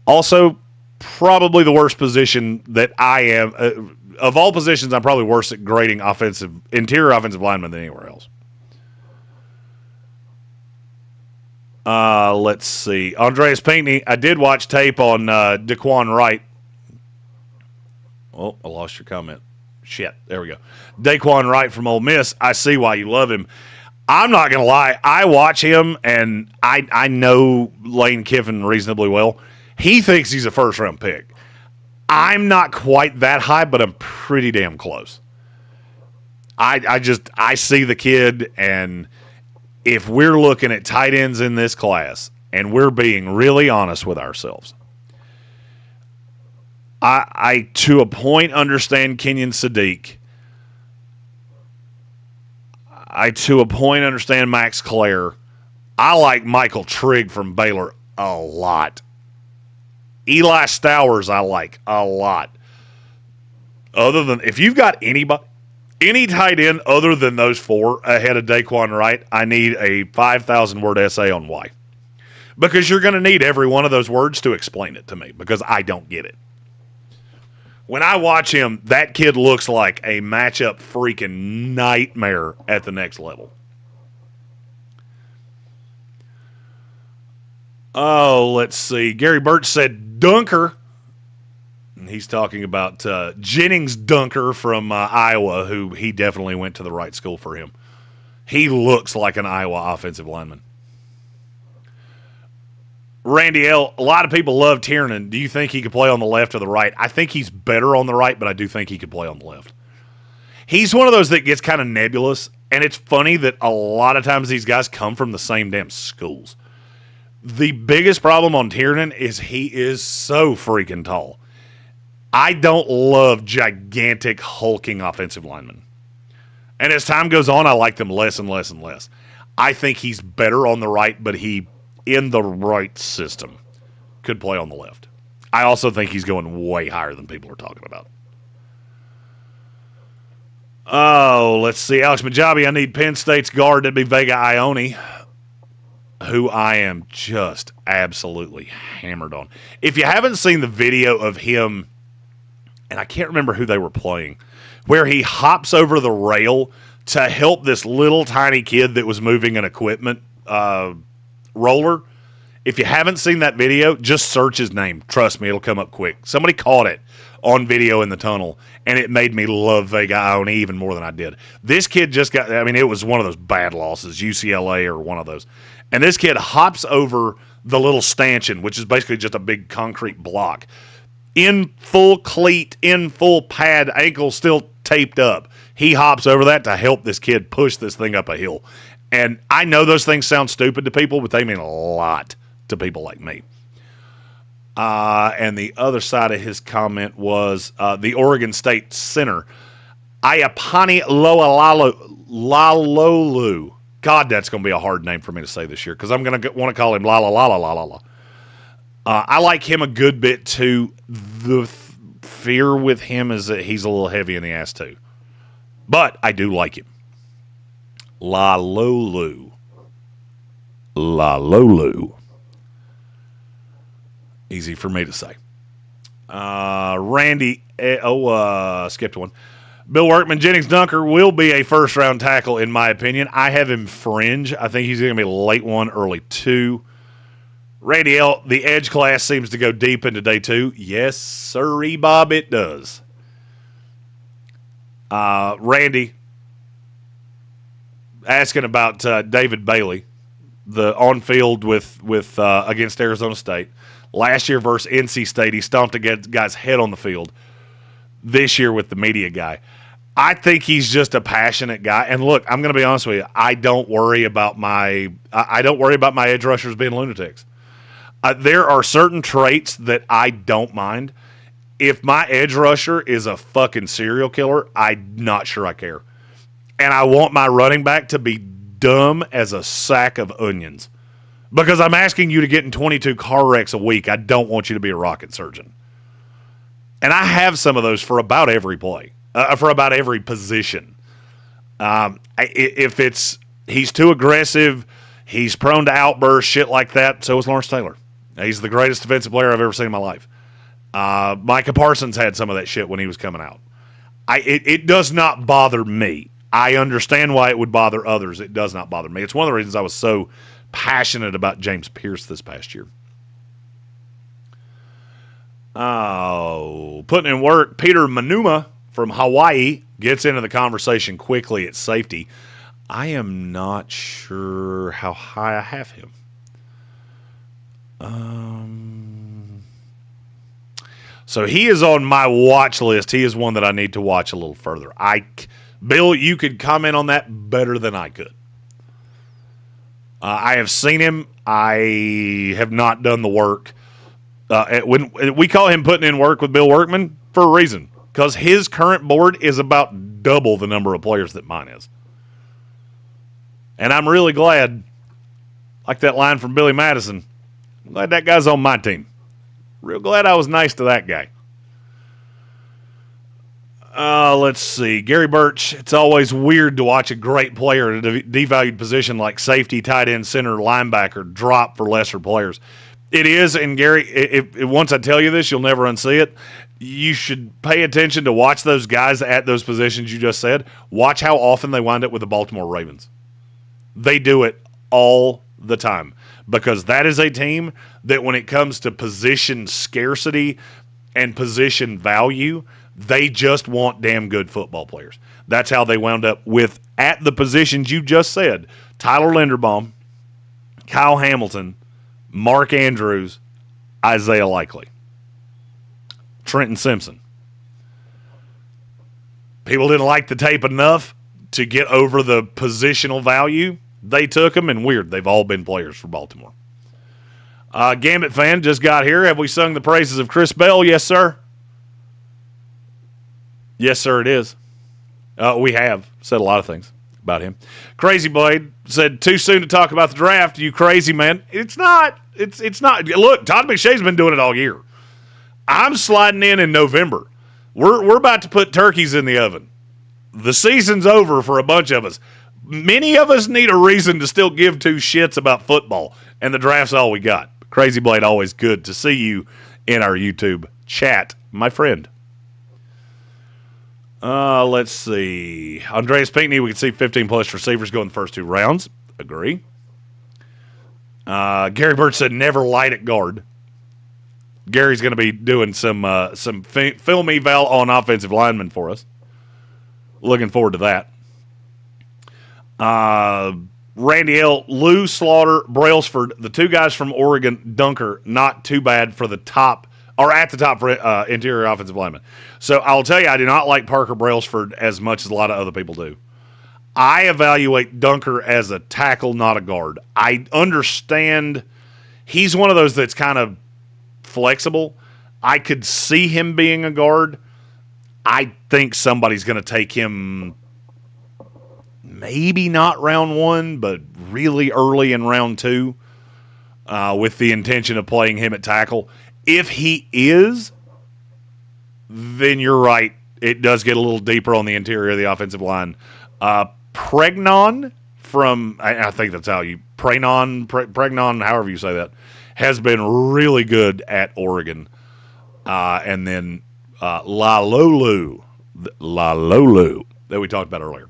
Also, probably the worst position that I am, of all positions, I'm probably worse at grading interior offensive linemen than anywhere else. Let's see. Andreas Pinckney, I did watch tape on Daquan Wright. Oh, I lost your comment. Shit, there we go. Daquan Wright from Ole Miss, I see why you love him. I'm not going to lie. I watch him, and I know Lane Kiffin reasonably well. He thinks he's a first-round pick. I'm not quite that high, but I'm pretty damn close. I see the kid, and if we're looking at tight ends in this class, and we're being really honest with ourselves, I to a point understand Kenyon Sadiq. I to a point understand Max Clare. I like Michael Trigg from Baylor a lot. Eli Stowers I like a lot. Other than, if you've got any tight end other than those 4 ahead of Daquan Wright, I need a 5,000-word essay on why. Because you're going to need every one of those words to explain it to me, because I don't get it. When I watch him, that kid looks like a matchup freaking nightmare at the next level. Oh, let's see. Gary Birch said Dunker. And he's talking about Jennings Dunker from Iowa, who he definitely went to the right school for him. He looks like an Iowa offensive lineman. Randy L., a lot of people love Tiernan. Do you think he could play on the left or the right? I think he's better on the right, but I do think he could play on the left. He's one of those that gets kind of nebulous, and it's funny that a lot of times these guys come from the same damn schools. The biggest problem on Tiernan is he is so freaking tall. I don't love gigantic, hulking offensive linemen. And as time goes on, I like them less and less and less. I think he's better on the right, but he, in the right system, could play on the left. I also think he's going way higher than people are talking about. Oh, let's see. Alex Majabi, I need Penn State's guard. That'd be Vega Ione, who I am just absolutely hammered on. If you haven't seen the video of him, and I can't remember who they were playing, where he hops over the rail to help this little tiny kid that was moving an equipment roller. If you haven't seen that video, just search his name. Trust me, it'll come up quick. Somebody caught it on video in the tunnel, and it made me love Vega Ione even more than I did. This kid just got, I mean, it was one of those bad losses, UCLA or one of those. And this kid hops over the little stanchion, which is basically just a big concrete block, in full cleat, in full pad, ankle still taped up. He hops over that to help this kid push this thing up a hill. And I know those things sound stupid to people, but they mean a lot to people like me. And the other side of his comment was the Oregon State center, Iapani Lalolu. God, that's going to be a hard name for me to say this year because I'm going to want to call him la la la la la la la. I like him a good bit too. The fear with him is that he's a little heavy in the ass too. But I do like him. Lalolu. Lalolu. Easy for me to say. Randy, skipped one. Bill Workman, Jennings Dunker will be a first-round tackle, in my opinion. I have him fringe. I think he's going to be late 1, early 2. Randy L., the edge class seems to go deep into day 2. Yes, sirree, Bob, it does. Randy, asking about David Bailey, the on-field with against Arizona State. Last year versus NC State, he stomped a guy's head on the field. This year with the media guy. I think he's just a passionate guy. And look, I'm going to be honest with you. I don't worry about my edge rushers being lunatics. There are certain traits that I don't mind. If my edge rusher is a fucking serial killer, I'm not sure I care. And I want my running back to be dumb as a sack of onions. Because I'm asking you to get in 22 car wrecks a week. I don't want you to be a rocket surgeon. And I have some of those for about every play, for about every position. If he's too aggressive, he's prone to outbursts, shit like that, so is Lawrence Taylor. He's the greatest defensive player I've ever seen in my life. Micah Parsons had some of that shit when he was coming out. It does not bother me. I understand why it would bother others. It does not bother me. It's one of the reasons I was so passionate about James Pierce this past year. Oh, putting in work. Peter Manuma from Hawaii gets into the conversation quickly at safety. I am not sure how high I have him. So he is on my watch list. He is one that I need to watch a little further. Bill, you could comment on that better than I could. I have seen him. I have not done the work. When we call him putting in work with Bill Workman for a reason, because his current board is about double the number of players that mine is. And I'm really glad, like that line from Billy Madison, I'm glad that guy's on my team. Real glad I was nice to that guy. Let's see. Gary Birch, it's always weird to watch a great player at a devalued position like safety, tight end, center, linebacker drop for lesser players. It is, and Gary, if once I tell you this, you'll never unsee it. You should pay attention to watch those guys at those positions you just said. Watch how often they wind up with the Baltimore Ravens. They do it all the time because that is a team that when it comes to position scarcity and position value, they just want damn good football players. That's how they wound up with, at the positions you just said, Tyler Linderbaum, Kyle Hamilton, Mark Andrews, Isaiah Likely, Trenton Simpson. People didn't like the tape enough to get over the positional value. They took them, and weird, they've all been players for Baltimore. Gambit fan just got here. Have we sung the praises of Chris Bell? Yes, sir. Yes, sir, it is. We have said a lot of things about him. Crazy Blade said, too soon to talk about the draft. You crazy, man. It's not. It's not. Look, Todd McShay's been doing it all year. I'm sliding in November. We're about to put turkeys in the oven. The season's over for a bunch of us. Many of us need a reason to still give two shits about football, and the draft's all we got. Crazy Blade, always good to see you in our YouTube chat, my friend. Let's see. Andreas Pinckney, we can see 15-plus receivers go in the first two rounds. Agree. Gary Birch said never light at guard. Gary's going to be doing some film eval on offensive linemen for us. Looking forward to that. Randy L., Lou, Slaughter, Brailsford, the two guys from Oregon, Dunker, not too bad for the top, or at the top for interior offensive linemen. So I'll tell you, I do not like Parker Brailsford as much as a lot of other people do. I evaluate Dunker as a tackle, not a guard. I understand he's one of those that's kind of flexible. I could see him being a guard. I think somebody's going to take him maybe not round one, but really early in round two with the intention of playing him at tackle. If he is, then you're right. It does get a little deeper on the interior of the offensive line. Pregnon from, I think that's how you, Pregnon, however you say that, has been really good at Oregon. and then Lalolu that we talked about earlier.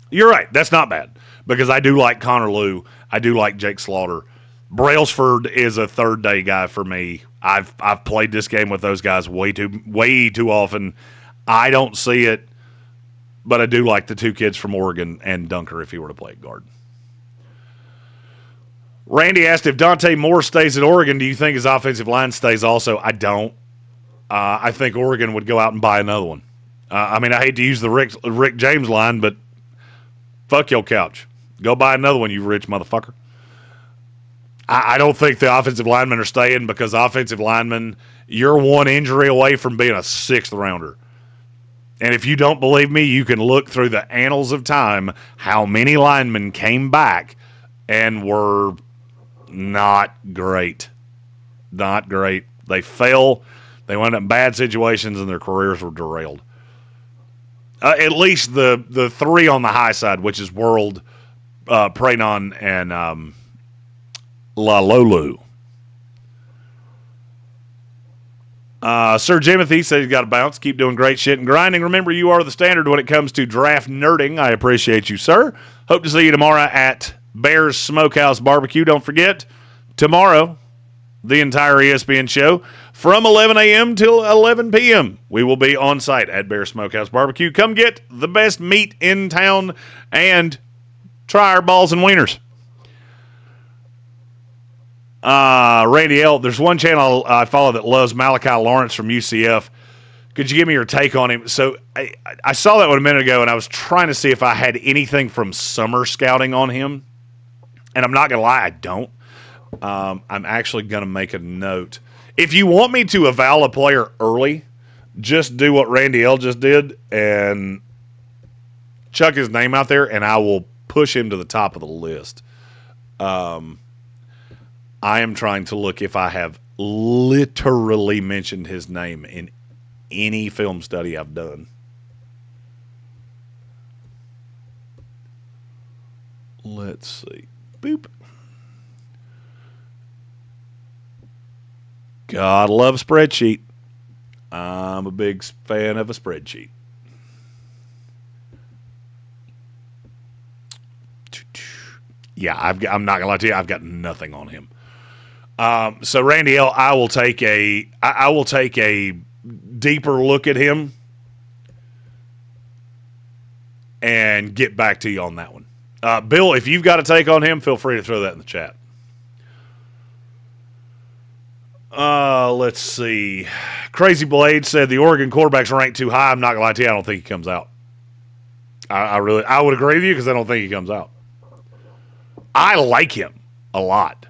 You're right. That's not bad because I do like Connor Lew. I do like Jake Slaughter. Brailsford is a third-day guy for me. I've played this game with those guys way too often. I don't see it, but I do like the two kids from Oregon and Dunker if he were to play at guard. Randy asked if Dante Moore stays at Oregon, do you think his offensive line stays also? I don't. I think Oregon would go out and buy another one. I hate to use the Rick James line, but fuck your couch. Go buy another one, you rich motherfucker. I don't think the offensive linemen are staying because offensive linemen, you're one injury away from being a sixth rounder. And if you don't believe me, you can look through the annals of time how many linemen came back and were not great. Not great. They fell. They wound up in bad situations and their careers were derailed. At least the three on the high side, which is World, Pranon, and Lalolu. Sir Jimothy said he's got to bounce. Keep doing great shit and grinding. Remember, you are the standard when it comes to draft nerding. I appreciate you, sir. Hope to see you tomorrow at Bears Smokehouse Barbecue. Don't forget, tomorrow, the entire ESPN show from 11 a.m. till 11 p.m. We will be on site at Bears Smokehouse Barbecue. Come get the best meat in town and try our balls and wieners. Randy L., there's one channel I follow that loves Malachi Lawrence from UCF. Could you give me your take on him? So I saw that one a minute ago, and I was trying to see if I had anything from summer scouting on him. And I'm not going to lie, I don't. I'm actually going to make a note. If you want me to eval a player early, just do what Randy L. just did and chuck his name out there, and I will push him to the top of the list. I am trying to look if I have literally mentioned his name in any film study I've done. Let's see. Boop. God, I love a spreadsheet. I'm a big fan of a spreadsheet. Yeah, I'm not gonna lie to you. I've got nothing on him. So Randy L., I will take a deeper look at him and get back to you on that one. Bill, if you've got a take on him, feel free to throw that in the chat. Let's see. Crazy Blade said the Oregon quarterback's ranked too high. I'm not gonna lie to you. I don't think he comes out. I would agree with you because I don't think he comes out. I like him a lot,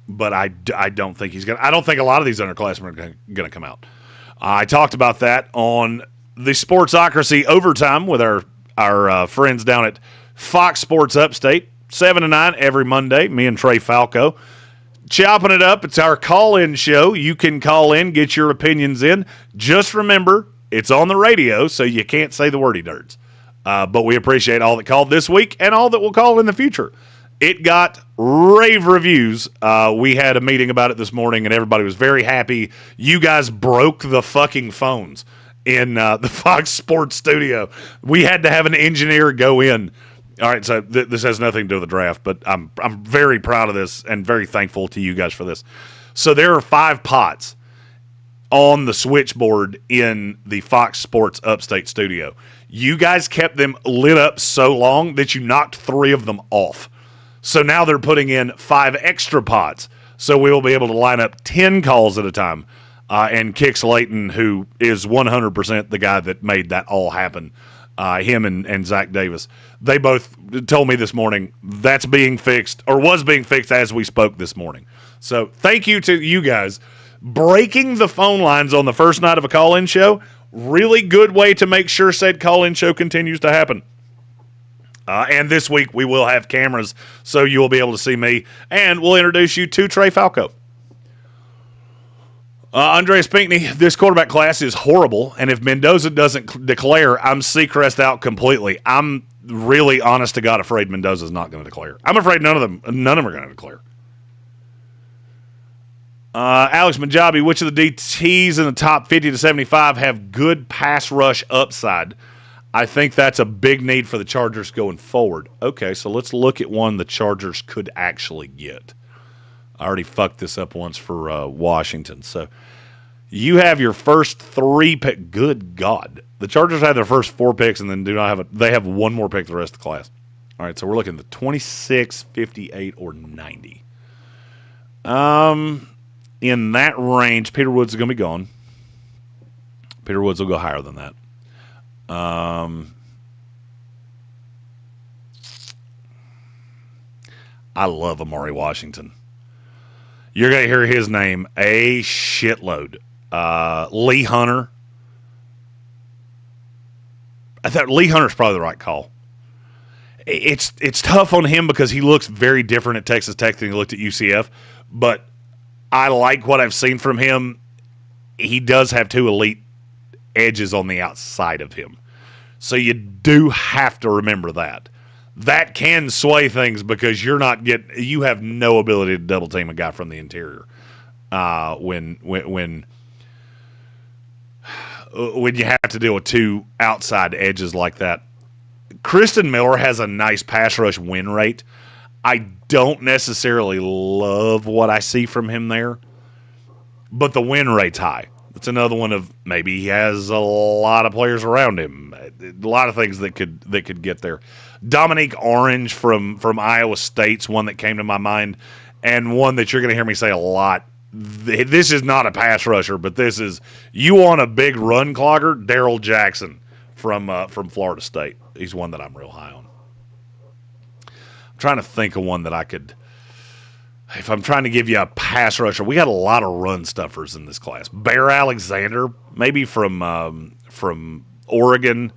but I don't think he's gonna. I don't think a lot of these underclassmen are gonna come out. I talked about that on the Sportsocracy Overtime with our friends down at Fox Sports Upstate, 7 to 9 every Monday. Me and Trey Falco chopping it up. It's our call-in show. You can call in, get your opinions in. Just remember, it's on the radio, so you can't say the wordy dirts. But we appreciate all that called this week and all that will call in the future. It got rave reviews. We had a meeting about it this morning, and everybody was very happy. You guys broke the fucking phones in the Fox Sports studio. We had to have an engineer go in. All right, so this has nothing to do with the draft, but I'm very proud of this and very thankful to you guys for this. So there are 5 pots on the switchboard in the Fox Sports Upstate studio. You guys kept them lit up so long that you knocked 3 of them off. So now they're putting in 5 extra pots. So we will be able to line up 10 calls at a time. And Kix Layton, who is 100% the guy that made that all happen, him and Zach Davis, they both told me this morning that's being fixed or was being fixed as we spoke this morning. So thank you to you guys. Breaking the phone lines on the first night of a call-in show, really good way to make sure said call-in show continues to happen. And this week we will have cameras, so you will be able to see me, and we'll introduce you to Trey Falco. Andreas Pinckney, this quarterback class is horrible, and if Mendoza doesn't declare, I'm Seacrest out completely. I'm really, honest to God, afraid Mendoza's not going to declare. I'm afraid none of them are going to declare. Alex Majabi, which of the DTs in the top 50 to 75 have good pass rush upside? I think that's a big need for the Chargers going forward. Okay, so let's look at one the Chargers could actually get. I already fucked this up once for Washington. So you have your first 3 pick. Good God. The Chargers have their first 4 picks and then they have one more pick the rest of the class. All right, so we're looking at the 26, 58, or 90. In that range, Peter Woods is going to be gone. Peter Woods will go higher than that. I love Amari Washington. You're going to hear his name a shitload. Lee Hunter. I thought Lee Hunter's probably the right call. It's tough on him because he looks very different at Texas Tech than he looked at UCF, but I like what I've seen from him. He does have 2 elite edges on the outside of him. So you do have to remember that. That can sway things because you have no ability to double team a guy from the interior. When you have to deal with 2 outside edges like that. Kristen Miller has a nice pass rush win rate. I don't necessarily love what I see from him there, but the win rate's high. It's another one of maybe he has a lot of players around him, a lot of things that could get there. Dominique Orange from Iowa State's one that came to my mind, and one that you're going to hear me say a lot. This is not a pass rusher, but this is, you want a big run clogger, Darrell Jackson from Florida State. He's one that I'm real high on. I'm trying to think of one that I could, if I'm trying to give you a pass rusher, we got a lot of run stuffers in this class. Bear Alexander, maybe from Oregon.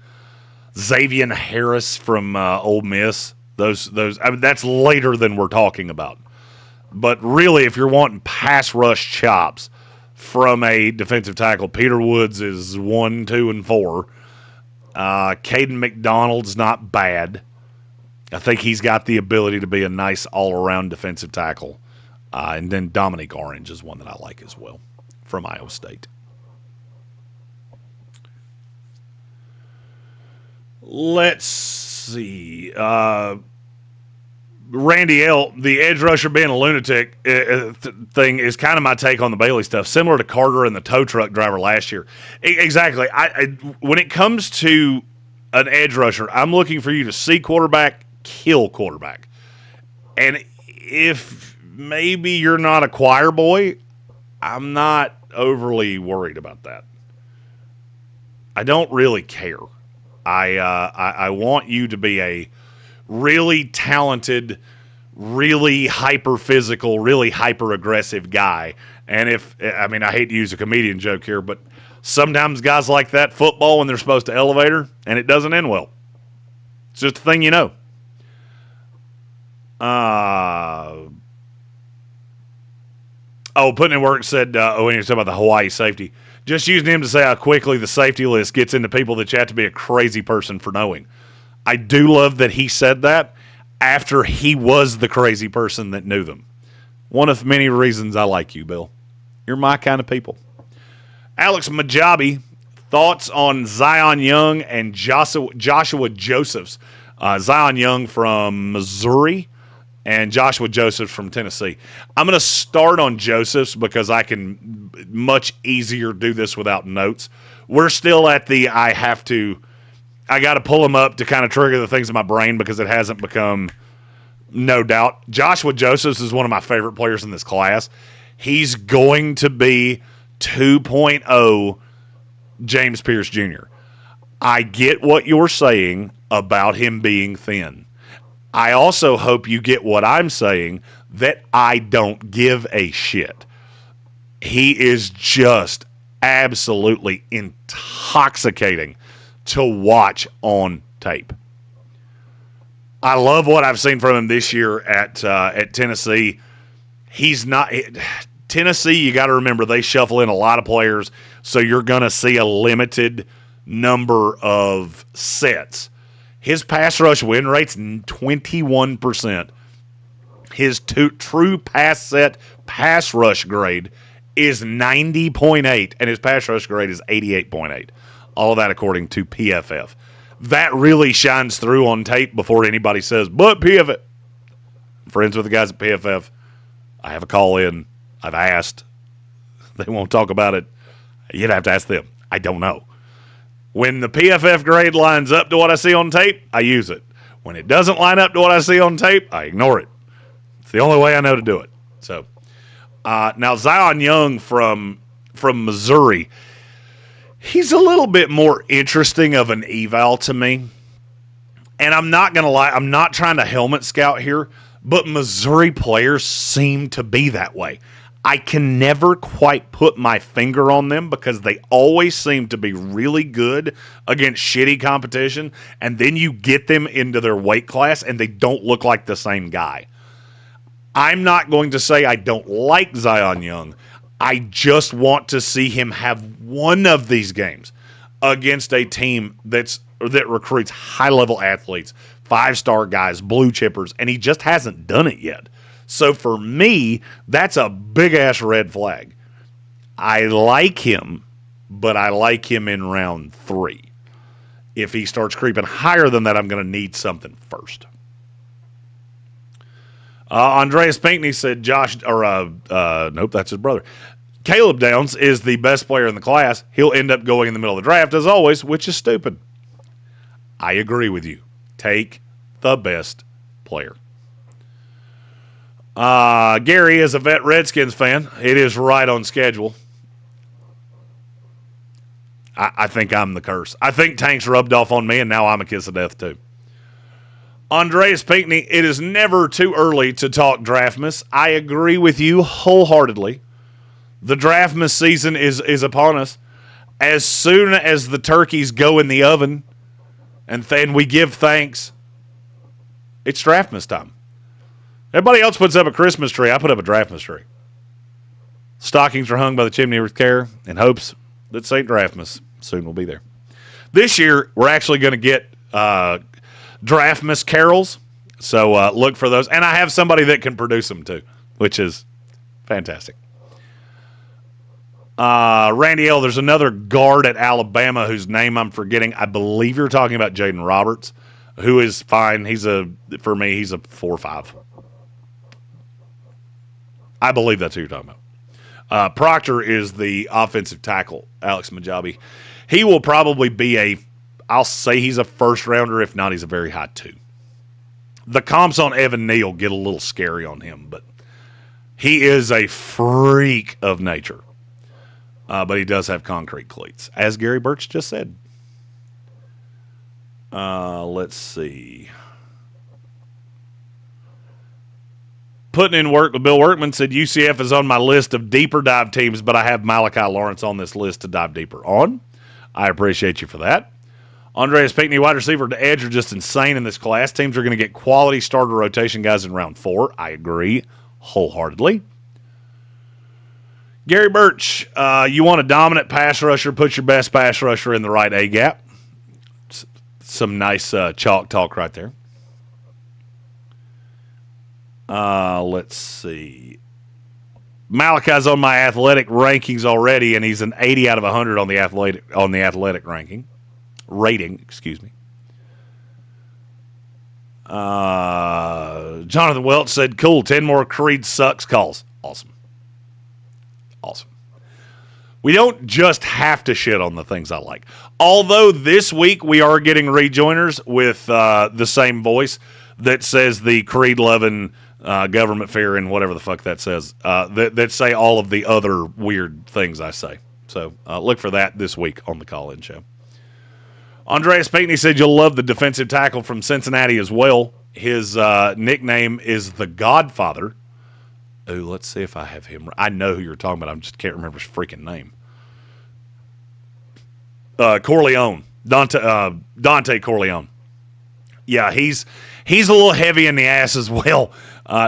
Xavier Harris from Ole Miss. Those that's later than we're talking about. But really, if you're wanting pass rush chops from a defensive tackle, Peter Woods is 1, 2, and 4. Caden McDonald's not bad. I think he's got the ability to be a nice all-around defensive tackle. And then Dominique Orange is one that I like as well from Iowa State. Let's see. Randy L., the edge rusher being a lunatic thing is kind of my take on the Bailey stuff, similar to Carter and the tow truck driver last year. Exactly. When it comes to an edge rusher, I'm looking for you to see quarterback, kill quarterback. And if maybe you're not a choir boy, I'm not overly worried about that. I don't really care. I want you to be a really talented, really hyper-physical, really hyper-aggressive guy. And I hate to use a comedian joke here, but sometimes guys like that football when they're supposed to elevator, and it doesn't end well. It's just a thing you know. Putting in work said, when you're talking about the Hawaii safety, just using him to say how quickly the safety list gets into people that you have to be a crazy person for knowing. I do love that he said that after he was the crazy person that knew them. One of many reasons I like you, Bill. You're my kind of people. Alex Majabi, thoughts on Zion Young and Joshua Josephs. Zion Young from Missouri and Joshua Josephs from Tennessee. I'm going to start on Josephs because I can much easier do this without notes. We're still at the I got to pull them up to kind of trigger the things in my brain because it hasn't become no doubt. Joshua Josephs is one of my favorite players in this class. He's going to be 2.0 James Pierce Jr. I get what you're saying about him being thin. I also hope you get what I'm saying, that I don't give a shit. He is just absolutely intoxicating to watch on tape. I love what I've seen from him this year at Tennessee. Tennessee, you got to remember, they shuffle in a lot of players, so you're going to see a limited number of sets. His pass rush win rate's 21%. His true pass set pass rush grade is 90.8, and his pass rush grade is 88.8. All of that according to PFF. That really shines through on tape before anybody says, but PFF. Friends with the guys at PFF. I have a call in. I've asked. They won't talk about it. You'd have to ask them. I don't know. When the PFF grade lines up to what I see on tape, I use it. When it doesn't line up to what I see on tape, I ignore it. It's the only way I know to do it. So, now Zion Young from Missouri, he's a little bit more interesting of an eval to me. And I'm not going to lie, I'm not trying to helmet scout here, but Missouri players seem to be that way. I can never quite put my finger on them because they always seem to be really good against shitty competition, and then you get them into their weight class and they don't look like the same guy. I'm not going to say I don't like Zion Young. I just want to see him have one of these games against a team that recruits high-level athletes, 5-star guys, blue chippers, and he just hasn't done it yet. So for me, that's a big-ass red flag. I like him, but I like him in round 3. If he starts creeping higher than that, I'm going to need something first. Andreas Pinkney said nope, that's his brother. Caleb Downs is the best player in the class. He'll end up going in the middle of the draft, as always, which is stupid. I agree with you. Take the best player. Gary is a vet Redskins fan. It is right on schedule. I think I'm the curse. I think Tank's rubbed off on me, and now I'm a kiss of death, too. Andreas Pinkney, it is never too early to talk Draftmas. I agree with you wholeheartedly. The Draftmas season is upon us. As soon as the turkeys go in the oven and then we give thanks, it's Draftmas time. Everybody else puts up a Christmas tree. I put up a Draftmas tree. Stockings are hung by the chimney with care in hopes that St. Draftmas soon will be there. This year, we're actually going to get Draftmas carols, so look for those. And I have somebody that can produce them, too, which is fantastic. Randy L., there's another guard at Alabama whose name I'm forgetting. I believe you're talking about Jaden Roberts, who is fine. For me, he's a 4-5. I believe that's who you're talking about. Proctor is the offensive tackle, Alex Majabi. He will probably be I'll say he's a first-rounder. If not, he's a very high 2. The comps on Evan Neal get a little scary on him, but he is a freak of nature. But he does have concrete cleats, as Gary Birch just said. Let's see. Putting in work with Bill Workman said UCF is on my list of deeper dive teams, but I have Malachi Lawrence on this list to dive deeper on. I appreciate you for that. Andreas Pinkney, wide receiver to edge, are just insane in this class. Teams are going to get quality starter rotation guys in round 4. I agree wholeheartedly. Gary Birch, you want a dominant pass rusher, put your best pass rusher in the right A-gap. Some nice chalk talk right there. Let's see. Malachi's on my athletic rankings already, and he's an 80 out of 100 on the athletic rating. Excuse me. Jonathan Welch said, "Cool, 10 more Creed sucks calls." Awesome. We don't just have to shit on the things I like. Although this week we are getting rejoiners with the same voice that says the Creed-loving government fear and whatever the fuck that says, that say all of the other weird things I say. So look for that this week on the call-in show. Andreas Pinkney said you'll love the defensive tackle from Cincinnati as well. His nickname is the Godfather. Oh, let's see if I have him. I know who you're talking about. I just can't remember his freaking name. Corleone. Dante Corleone. Yeah, he's a little heavy in the ass as well.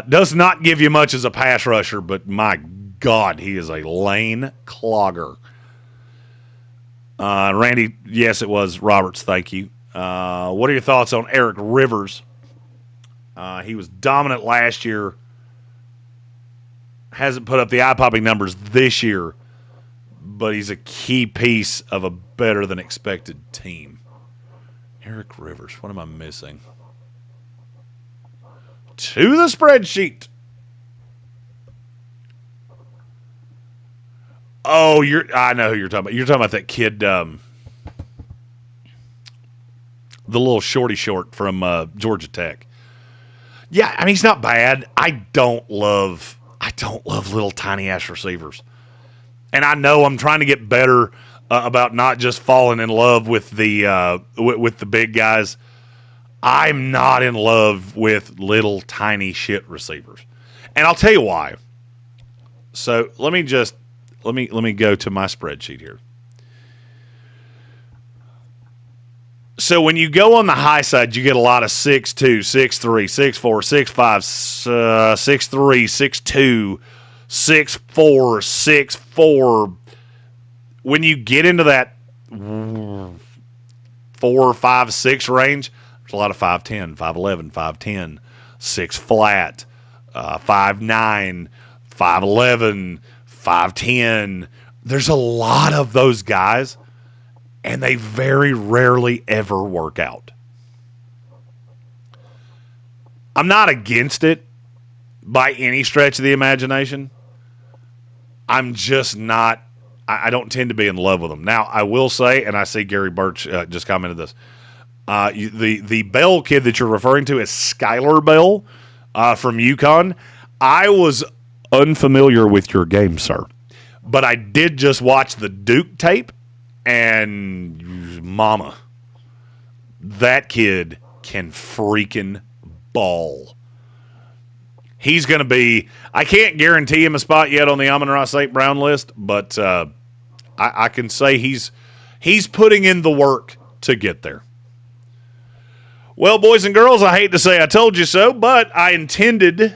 Does not give you much as a pass rusher, but my God, he is a lane clogger. Randy, yes, it was Roberts. Thank you. What are your thoughts on Eric Rivers? He was dominant last year. Hasn't put up the eye-popping numbers this year, but he's a key piece of a better-than-expected team. Eric Rivers, what am I missing? To the spreadsheet. Oh, I know who you're talking about. You're talking about that kid, the little shorty short from Georgia Tech. Yeah, I mean, he's not bad. I don't love little tiny ass receivers. And I know I'm trying to get better about not just falling in love with the big guys. I'm not in love with little tiny shit receivers. And I'll tell you why. So let me go to my spreadsheet here. So when you go on the high side, you get a lot of 6'2", 6'3", 6'4", 6'5", 6'3", 6'2", 6'4", 6'4". When you get into that 4, 5, 6 range, there's a lot of 5'10", 5'11", 5'10", 6 flat, 5'9", 5'11", 5'10". There's a lot of those guys, and they very rarely ever work out. I'm not against it by any stretch of the imagination. I'm just not, I don't tend to be in love with them. Now, I will say, and I see Gary Birch just commented this, the Bell kid that you're referring to is Skylar Bell from UConn. I was unfamiliar with your game, sir, but I did just watch the Duke tape, and mama, that kid can freaking ball. He's going to be, I can't guarantee him a spot yet on the Amon-Ra St. Brown list, but I can say he's putting in the work to get there. Well, boys and girls, I hate to say I told you so, but I intended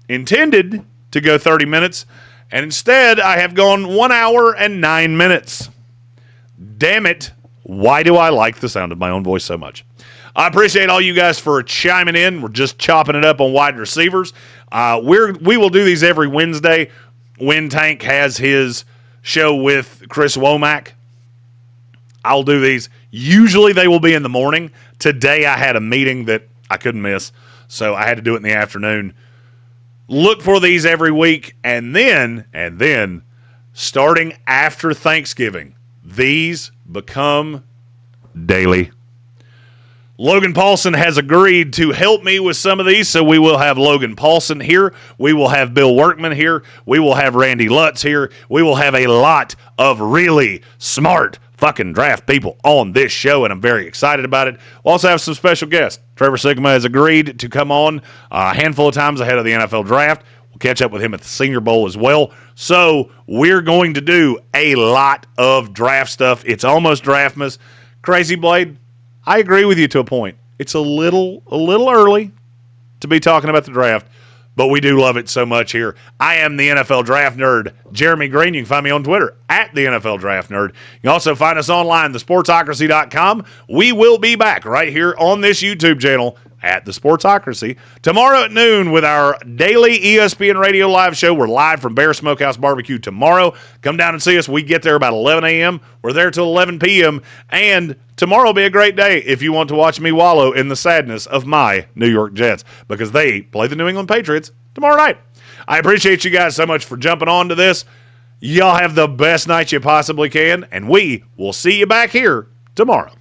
to go 30 minutes, and instead I have gone 1 hour and 9 minutes. Damn it. Why do I like the sound of my own voice so much? I appreciate all you guys for chiming in. We're just chopping it up on wide receivers. We will do these every Wednesday. When Tank has his show with Chris Womack, I'll do these. Usually they will be in the morning. Today I had a meeting that I couldn't miss, so I had to do it in the afternoon. Look for these every week, and then starting after Thanksgiving, these become daily. Logan Paulson has agreed to help me with some of these, so we will have Logan Paulson here. We will have Bill Workman here. We will have Randy Lutz here. We will have a lot of really smart fucking draft people on this show, and I'm very excited about it. We'll also have some special guests. Trevor Sigma has agreed to come on a handful of times ahead of the NFL draft. We'll catch up with him at the Senior Bowl as well. So we're going to do a lot of draft stuff. It's almost Draftmas. Crazy Blade, I agree with you to a point. It's a little early to be talking about the draft, but we do love it so much here. I am the NFL Draft Nerd, Jeremy Green. You can find me on Twitter at the NFL Draft Nerd. You can also find us online, thesportsocracy.com. We will be back right here on this YouTube channel at the Sportsocracy tomorrow at noon with our daily ESPN Radio live show. We're live from Bear Smokehouse Barbecue tomorrow. Come down and see us. We get there about 11 a.m. We're there till 11 p.m. And tomorrow will be a great day if you want to watch me wallow in the sadness of my New York Jets, because they play the New England Patriots tomorrow night. I appreciate you guys so much for jumping on to this. Y'all have the best night you possibly can, and we will see you back here tomorrow.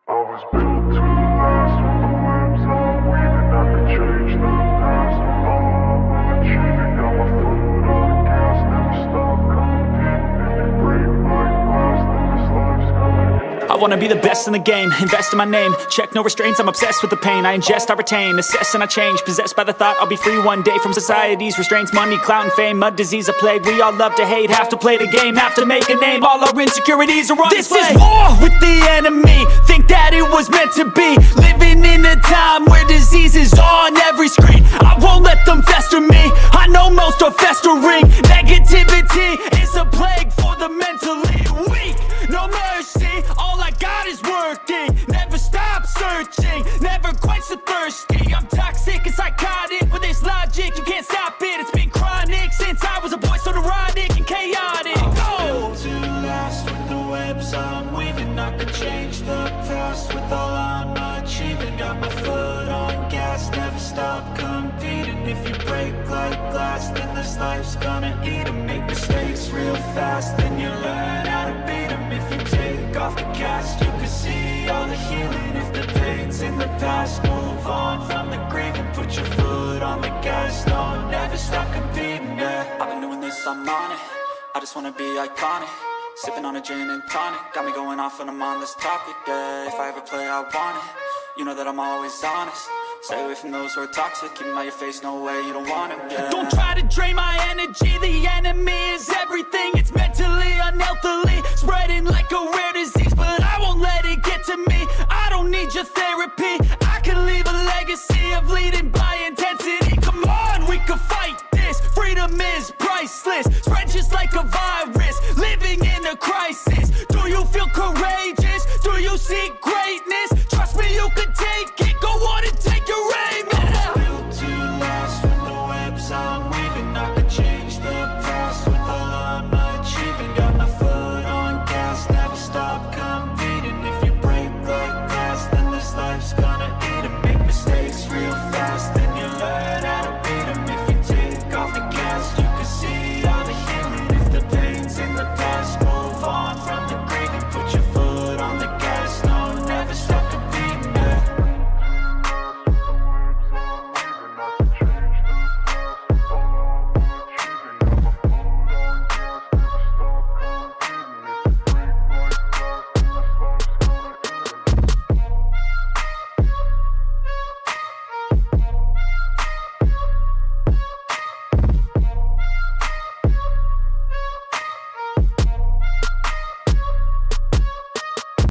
I was built to last with the webs I'm weaving. I could change the past. All I will achieve it. Got my foot on the gas, never stop competing. If you break my glass, then this life's coming in. wanna be the best in the game, invest in my name, check no restraints, I'm obsessed with the pain. I ingest, I retain, assess and I change, possessed by the thought I'll be free one day from society's restraints. Money, clout and fame, mud, disease, a plague. We all love to hate, have to play the game, have to make a name. All our insecurities are on display. This is war with the enemy, think that it was meant to be. Living in a time where disease is on every screen. I won't let them fester me, I know most are festering. Negativity is a plague for the mentally weak. No mercy, all I got is working. Never stop searching, never quench the thirsty. I'm toxic and psychotic, with this logic you can't stop it. It's been chronic since I was a boy, so neurotic and chaotic. Built to last with the webs I'm weaving. I could change the past with all I'm achieving. Got my foot on gas, never stop competing. If you break like glass, then this life's gonna eat 'em. Make mistakes real fast, then you learn how to beat 'em. If you take off the cast, you can see all the healing. If the pain's in the past, move on from the grave and put your foot on the gas. No, never stop competing, yeah. I've been doing this, I'm on it. I just wanna be iconic. Sipping on a gin and tonic, got me going off when I'm on this topic, yeah. If I ever play, I want it. You know that I'm always honest. Stay away from those who are toxic. Keep them out your face, no way, you don't want them, yeah. Don't try to drain my energy. The enemy is everything. It's mentally, unhealthily, spreading like a rare disease. But I won't let it get to me. I don't need your therapy. I can leave a legacy of leading by intensity. Come on, we can fight this. Freedom is priceless. Spread